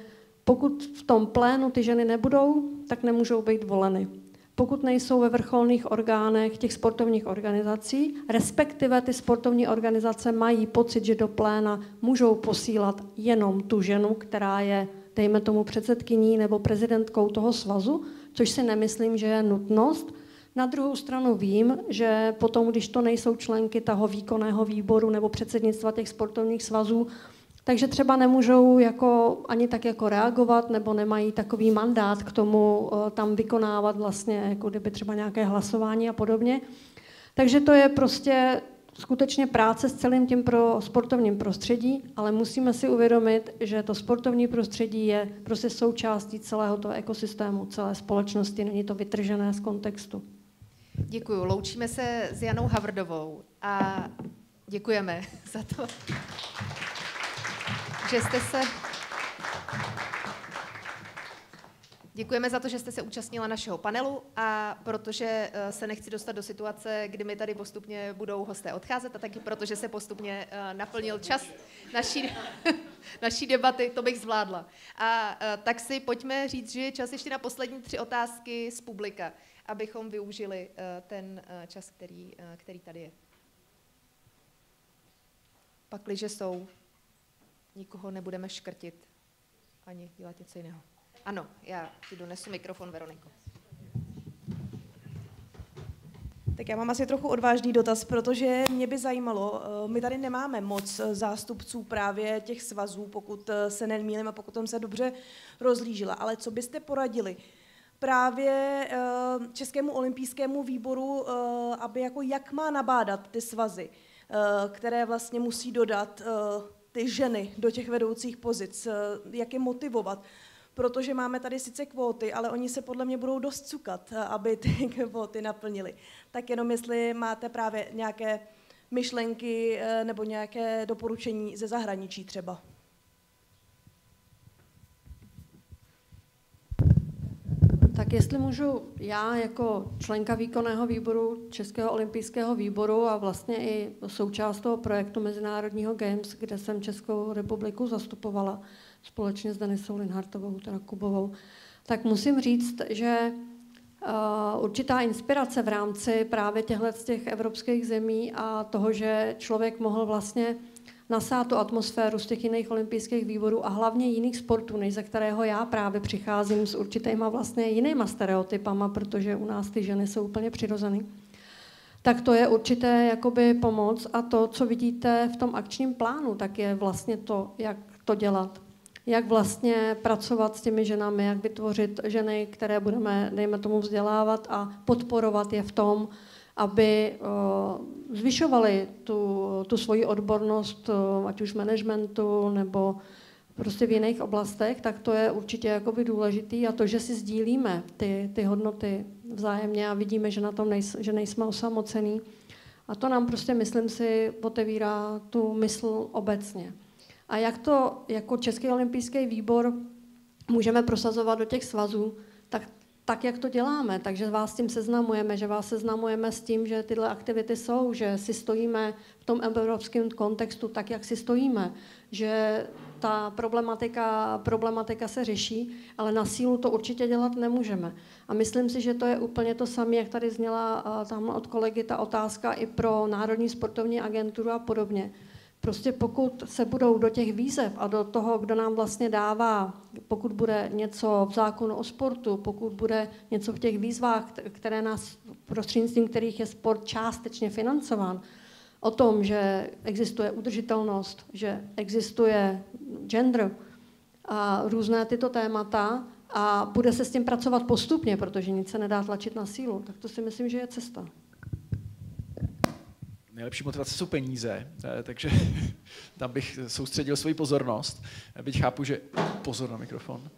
pokud v tom plénu ty ženy nebudou, tak nemůžou být voleny. Pokud nejsou ve vrcholných orgánech těch sportovních organizací, respektive ty sportovní organizace mají pocit, že do pléna můžou posílat jenom tu ženu, která je, dejme tomu, předsedkyní nebo prezidentkou toho svazu, což si nemyslím, že je nutnost. Na druhou stranu vím, že potom, když to nejsou členky toho výkonného výboru nebo předsednictva těch sportovních svazů, takže třeba nemůžou jako, ani tak jako reagovat nebo nemají takový mandát k tomu tam vykonávat vlastně, jako kdyby třeba nějaké hlasování a podobně. Takže to je prostě skutečně práce s celým tím sportovním prostředí, ale musíme si uvědomit, že to sportovní prostředí je prostě součástí celého toho ekosystému, celé společnosti, není to vytržené z kontextu. Děkuju. Loučíme se s Janou Havrdovou a děkujeme za to, že jste se... Děkujeme za to, že jste se účastnila našeho panelu a protože se nechci dostat do situace, kdy mi tady postupně budou hosté odcházet a taky protože se postupně naplnil čas naší debaty, to bych zvládla. A tak si pojďme říct, že je čas ještě na poslední 3 otázky z publika, abychom využili ten čas, který tady je. Pakliže jsou, nikoho nebudeme škrtit ani dělat něco jiného. Ano, já ti donesu mikrofon, Veroniko. Tak já mám asi trochu odvážný dotaz, protože mě by zajímalo, my tady nemáme moc zástupců právě těch svazů, pokud se nemýlím a pokud jsem se dobře rozlížila, ale co byste poradili právě Českému olympijskému výboru, aby jako jak má nabádat ty svazy, které vlastně musí dodat ty ženy do těch vedoucích pozic, jak je motivovat, protože máme tady sice kvóty, ale oni se podle mě budou dost cukat, aby ty kvóty naplnili. Tak jenom jestli máte právě nějaké myšlenky nebo nějaké doporučení ze zahraničí třeba. Tak jestli můžu já jako členka výkonného výboru Českého olympijského výboru a vlastně i součást toho projektu Mezinárodního Games, kde jsem Českou republiku zastupovala společně s Denisou Linhartovou, teda Kubovou, tak musím říct, že určitá inspirace v rámci právě těch evropských zemí a toho, že člověk mohl vlastně nasát tu atmosféru z těch jiných olympijských výborů a hlavně jiných sportů, než ze kterého já právě přicházím s určitýma vlastně jinýma stereotypama, protože u nás ty ženy jsou úplně přirozený. Tak to je určité jakoby pomoc a to, co vidíte v tom akčním plánu, tak je vlastně to, jak to dělat. Jak vlastně pracovat s těmi ženami, jak vytvořit ženy, které budeme, dejme tomu, vzdělávat a podporovat je v tom, aby zvyšovali tu svoji odbornost, ať už managementu nebo prostě v jiných oblastech, tak to je určitě jakoby důležitý a to, že si sdílíme ty hodnoty vzájemně a vidíme, že na tom že nejsme osamocení. A to nám prostě, myslím si, otevírá tu mysl obecně. A jak to jako Český olympijský výbor můžeme prosazovat do těch svazů, tak jak to děláme. Takže vás s tím seznamujeme, že vás seznamujeme s tím, že tyhle aktivity jsou, že si stojíme v tom evropském kontextu tak, jak si stojíme, že ta problematika se řeší, ale na sílu to určitě dělat nemůžeme. A myslím si, že to je úplně to samé, jak tady zněla tamhle od kolegy ta otázka i pro Národní sportovní agenturu a podobně. Prostě pokud se budou do těch výzev a do toho, kdo nám vlastně dává, pokud bude něco v zákonu o sportu, pokud bude něco v těch výzvách, které nás prostřednictvím kterých je sport částečně financován, o tom, že existuje udržitelnost, že existuje gender a různé tyto témata a bude se s tím pracovat postupně, protože nic se nedá tlačit na sílu, tak to si myslím, že je cesta. Nejlepší motivace jsou peníze, takže tam bych soustředil svoji pozornost. Byť chápu, že... Pozor na mikrofon.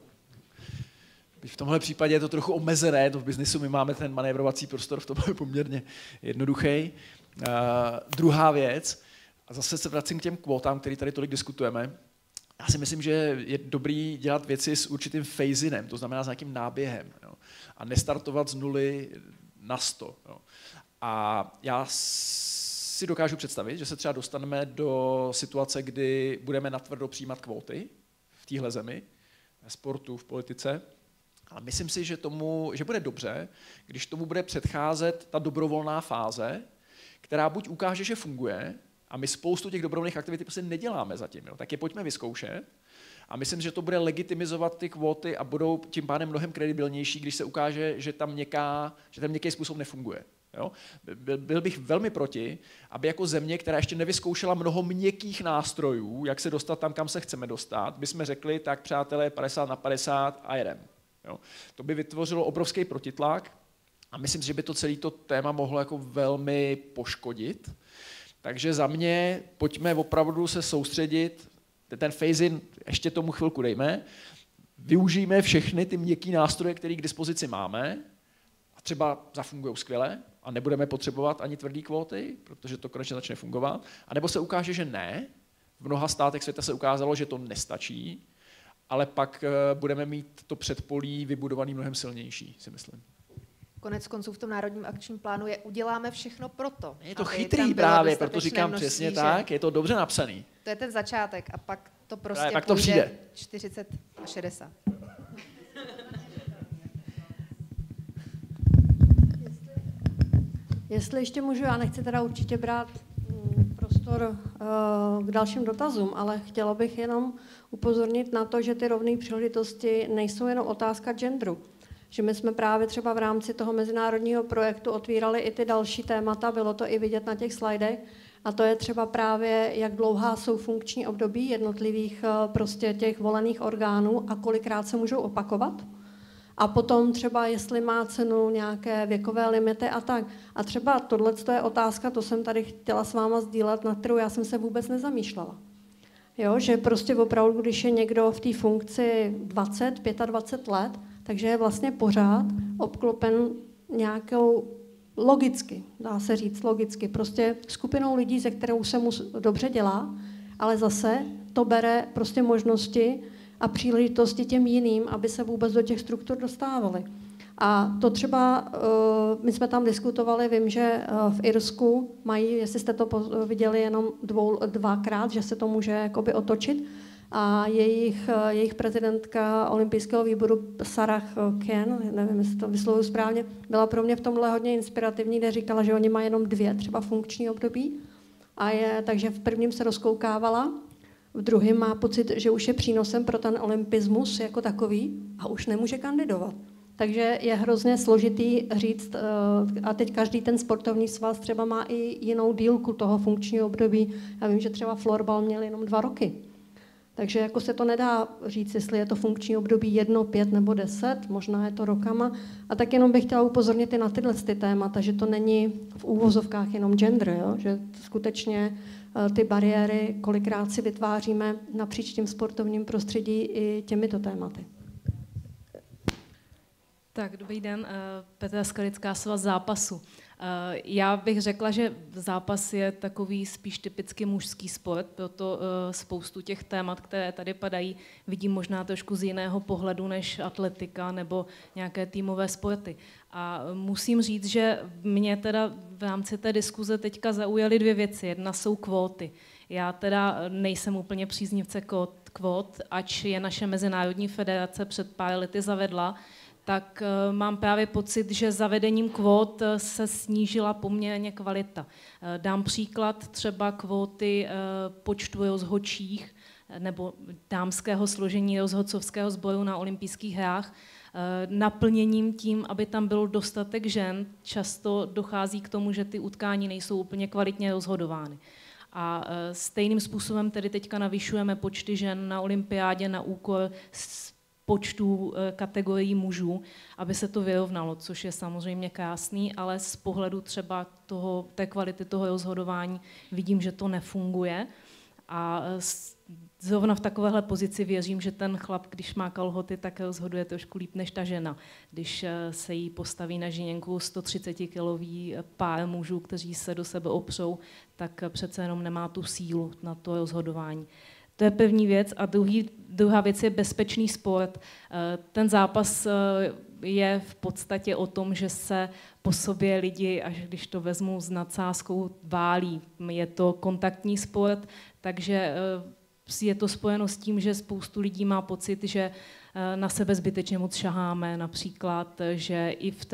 Byť v tomhle případě je to trochu omezené, to v biznisu my máme ten manévrovací prostor v tom je poměrně jednoduchý. Druhá věc, a zase se vracím k těm kvótám, který tady tolik diskutujeme. Já si myslím, že je dobrý dělat věci s určitým phasinem, to znamená s nějakým náběhem. Jo? A nestartovat z 0 na 100. Jo? A já si dokážu představit, že se třeba dostaneme do situace, kdy budeme natvrdo přijímat kvóty v téhle zemi, ve sportu, v politice. A myslím si, že bude dobře, když tomu bude předcházet ta dobrovolná fáze, která buď ukáže, že funguje, a my spoustu těch dobrovolných aktivit prostě neděláme zatím, jo, tak je pojďme vyzkoušet. A myslím, že to bude legitimizovat ty kvóty a budou tím pádem mnohem kredibilnější, když se ukáže, že ten měkký způsob nefunguje. Jo? Byl bych velmi proti, aby jako země, která ještě nevyzkoušela mnoho měkkých nástrojů, jak se dostat tam, kam se chceme dostat, bychom řekli, tak přátelé 50/50 a jedem. Jo? To by vytvořilo obrovský protitlak a myslím si, že by to celé to téma mohlo jako velmi poškodit. Takže za mě pojďme opravdu se soustředit, ten phase-in ještě tomu chvilku dejme, využijeme všechny ty měkké nástroje, které k dispozici máme, a třeba zafungují skvěle a nebudeme potřebovat ani tvrdý kvóty, protože to konečně začne fungovat, anebo se ukáže, že ne. V mnoha státech světa se ukázalo, že to nestačí, ale pak budeme mít to předpolí vybudovaný mnohem silnější, si myslím. Konec konců v tom národním akčním plánu uděláme všechno proto. Je to chytrý právě, proto říkám přesně tak, je to dobře napsaný. To je ten začátek a pak to prostě pak to přijde 40 a 60. Jestli ještě můžu, já nechci teda určitě brát prostor k dalším dotazům, ale chtěla bych jenom upozornit na to, že ty rovné příležitosti nejsou jenom otázka genderu. že my jsme právě třeba v rámci toho mezinárodního projektu otvírali i ty další témata, bylo to i vidět na těch slajdech, a to je třeba právě, jak dlouhá jsou funkční období jednotlivých prostě těch volených orgánů a kolikrát se můžou opakovat. A potom třeba, jestli má cenu nějaké věkové limity a tak. A třeba tohle je otázka, to jsem tady chtěla s váma sdílet, na kterou já jsem se vůbec nezamýšlela. Jo, že prostě opravdu, když je někdo v té funkci 20, 25 let, takže je vlastně pořád obklopen nějakou logicky, dá se říct logicky, prostě skupinou lidí, se kterou se mu dobře dělá, ale zase to bere prostě možnosti a příležitosti těm jiným, aby se vůbec do těch struktur dostávali. A to třeba, my jsme tam diskutovali, vím, že v Irsku mají, jestli jste to viděli jenom dvakrát, že se to může jakoby otočit, a jejich prezidentka olympijského výboru Sarah Ken, nevím, jestli to vyslovuju správně, byla pro mě v tomhle hodně inspirativní, kde říkala, že oni mají jenom 2 třeba funkční období, takže v prvním se rozkoukávala, v druhém má pocit, že už je přínosem pro ten olympismus jako takový a už nemůže kandidovat. Takže je hrozně složitý říct, a teď každý ten sportovní svaz třeba má i jinou dílku toho funkčního období. Já vím, že třeba florbal měl jenom 2 roky. Takže jako se to nedá říct, jestli je to funkční období 1, 5 nebo 10, možná je to rokama. A tak jenom bych chtěla upozornit i na tyhle témata, že to není v úvozovkách jenom gender, jo? Že skutečně ty bariéry kolikrát si vytváříme napříč tím sportovním prostředí i těmito tématy. Tak, dobrý den, Petra Skalická, Svaz zápasu. Já bych řekla, že zápas je takový spíš typicky mužský sport, proto spoustu těch témat, které tady padají, vidím možná trošku z jiného pohledu než atletika nebo nějaké týmové sporty. A musím říct, že mě teda v rámci té diskuze teďka zaujaly 2 věci. Jedna jsou kvóty. Já teda nejsem úplně příznivce kvót, ač je naše mezinárodní federace před pár lety zavedla, tak mám právě pocit, že zavedením kvót se snížila poměrně kvalita. Dám příklad třeba kvóty počtu rozhodčích nebo dámského složení rozhodcovského sboru na olympijských hrách. Naplněním tím, aby tam byl dostatek žen, často dochází k tomu, že ty utkání nejsou úplně kvalitně rozhodovány. A stejným způsobem tedy teďka navyšujeme počty žen na olympiádě na úkor počtu kategorií mužů, aby se to vyrovnalo, což je samozřejmě krásný, ale z pohledu třeba té kvality toho rozhodování vidím, že to nefunguje. A zrovna v takovéhle pozici věřím, že ten chlap, když má kalhoty, tak rozhoduje trošku líp než ta žena. Když se jí postaví na žiněnku 130-kilový pár mužů, kteří se do sebe opřou, tak přece jenom nemá tu sílu na to rozhodování. To je první věc. A druhá věc je bezpečný sport. Ten zápas je v podstatě o tom, že se po sobě lidi, až když to vezmu s nadsázkou, válí. Je to kontaktní sport, takže je to spojeno s tím, že spoustu lidí má pocit, že na sebe zbytečně moc šaháme, například, že i v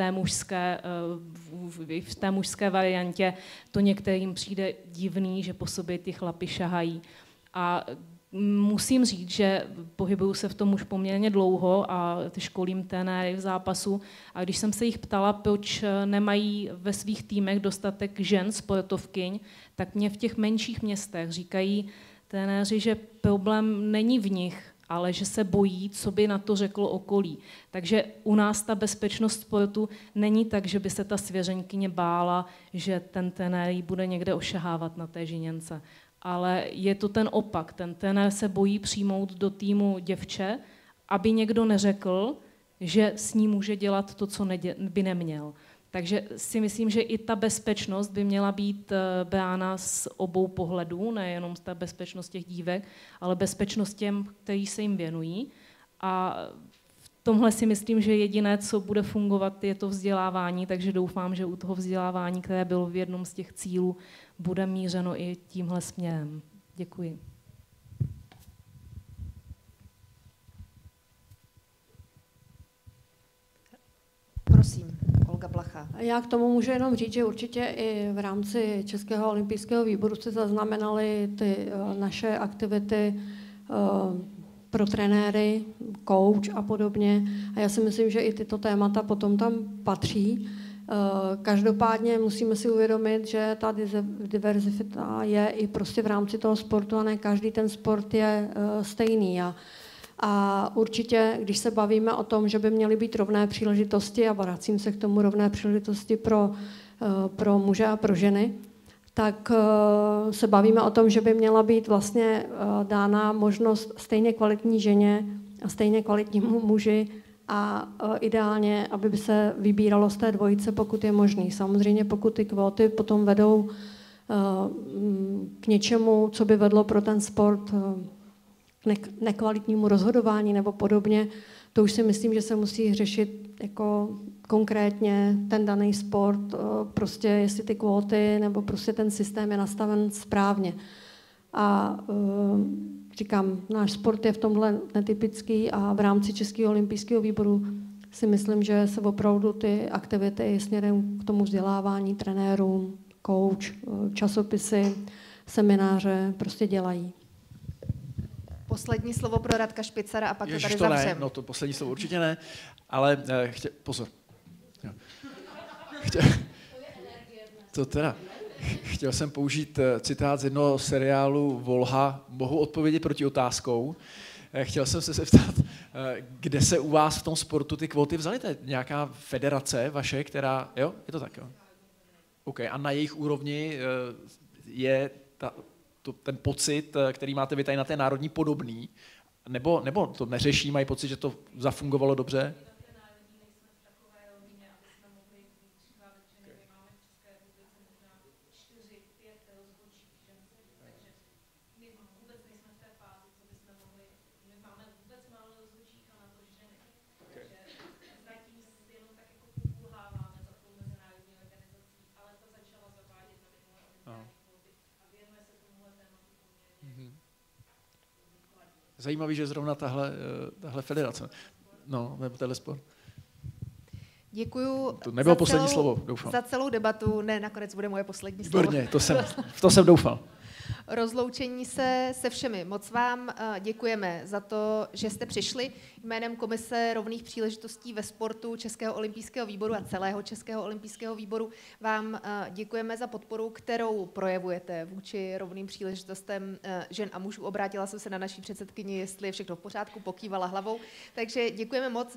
té mužské variantě to některým přijde divný, že po sobě ty chlapi šahají. A musím říct, že pohybuju se v tom už poměrně dlouho a školím trenéry v zápasu. A když jsem se jich ptala, proč nemají ve svých týmech dostatek žen sportovkyň, tak mě v těch menších městech říkají trenéři, že problém není v nich, ale že se bojí, co by na to řeklo okolí. Takže u nás ta bezpečnost sportu není tak, že by se ta svěřenkyně bála, že ten trenér jí bude někde ošahávat na té žiněnce. Ale je to ten opak. Ten trenér se bojí přijmout do týmu děvče, aby někdo neřekl, že s ní může dělat to, co by neměl. Takže si myslím, že i ta bezpečnost by měla být brána z obou pohledů, nejenom z té bezpečnost těch dívek, ale bezpečnost těm, kteří se jim věnují. A v tomhle si myslím, že jediné, co bude fungovat, je to vzdělávání, takže doufám, že u toho vzdělávání, které bylo v jednom z těch cílů, bude mířeno i tímhle směrem. Děkuji. Prosím, Olga Blacha. Já k tomu můžu jenom říct, že určitě i v rámci Českého olympijského výboru se zaznamenaly ty naše aktivity pro trenéry, coach a podobně. A já si myslím, že i tyto témata potom tam patří. Každopádně musíme si uvědomit, že ta diverzita je i prostě v rámci toho sportu a ne každý ten sport je stejný. A určitě, když se bavíme o tom, že by měly být rovné příležitosti, a vracím se k tomu rovné příležitosti pro muže a pro ženy, tak se bavíme o tom, že by měla být vlastně dána možnost stejně kvalitní ženě a stejně kvalitnímu muži a ideálně, aby by se vybíralo z té dvojice, pokud je možný. Samozřejmě pokud ty kvóty potom vedou k něčemu, co by vedlo pro ten sport k nekvalitnímu rozhodování nebo podobně, to už si myslím, že se musí řešit jako konkrétně ten daný sport, prostě jestli ty kvóty nebo prostě ten systém je nastaven správně. A říkám, náš sport je v tomhle netypický a v rámci Českého olympijského výboru si myslím, že se opravdu ty aktivity směrem k tomu vzdělávání trenérům, coach, časopisy, semináře prostě dělají. Poslední slovo pro Radka Špicara a pak Ježiš, to tady to ne, zavřem. no to poslední slovo určitě ne, ale pozor. Jo. To teda. Chtěl jsem použít citát z jednoho seriálu Volha, mohu odpovědět proti otázkou. Chtěl jsem se zeptat, kde se u vás v tom sportu ty kvóty vzaly? To je nějaká federace vaše, která, jo, je to tak, jo? OK, a na jejich úrovni je ten pocit, který máte vy tady na té národní, podobný? Nebo to neřeší, mají pocit, že to zafungovalo dobře? Zajímavý, že zrovna tahle federace, no, nebo telesport. Děkuju. To nebylo poslední slovo, doufám. Za celou debatu, ne, nakonec bude moje poslední slovo. Výborně, to jsem doufal. Rozloučení se všemi. Moc vám děkujeme za to, že jste přišli. Jménem Komise rovných příležitostí ve sportu Českého olympijského výboru a celého Českého olympijského výboru vám děkujeme za podporu, kterou projevujete vůči rovným příležitostem žen a mužů. Obrátila jsem se na naší předsedkyni, jestli je všechno v pořádku, pokývala hlavou. Takže děkujeme moc.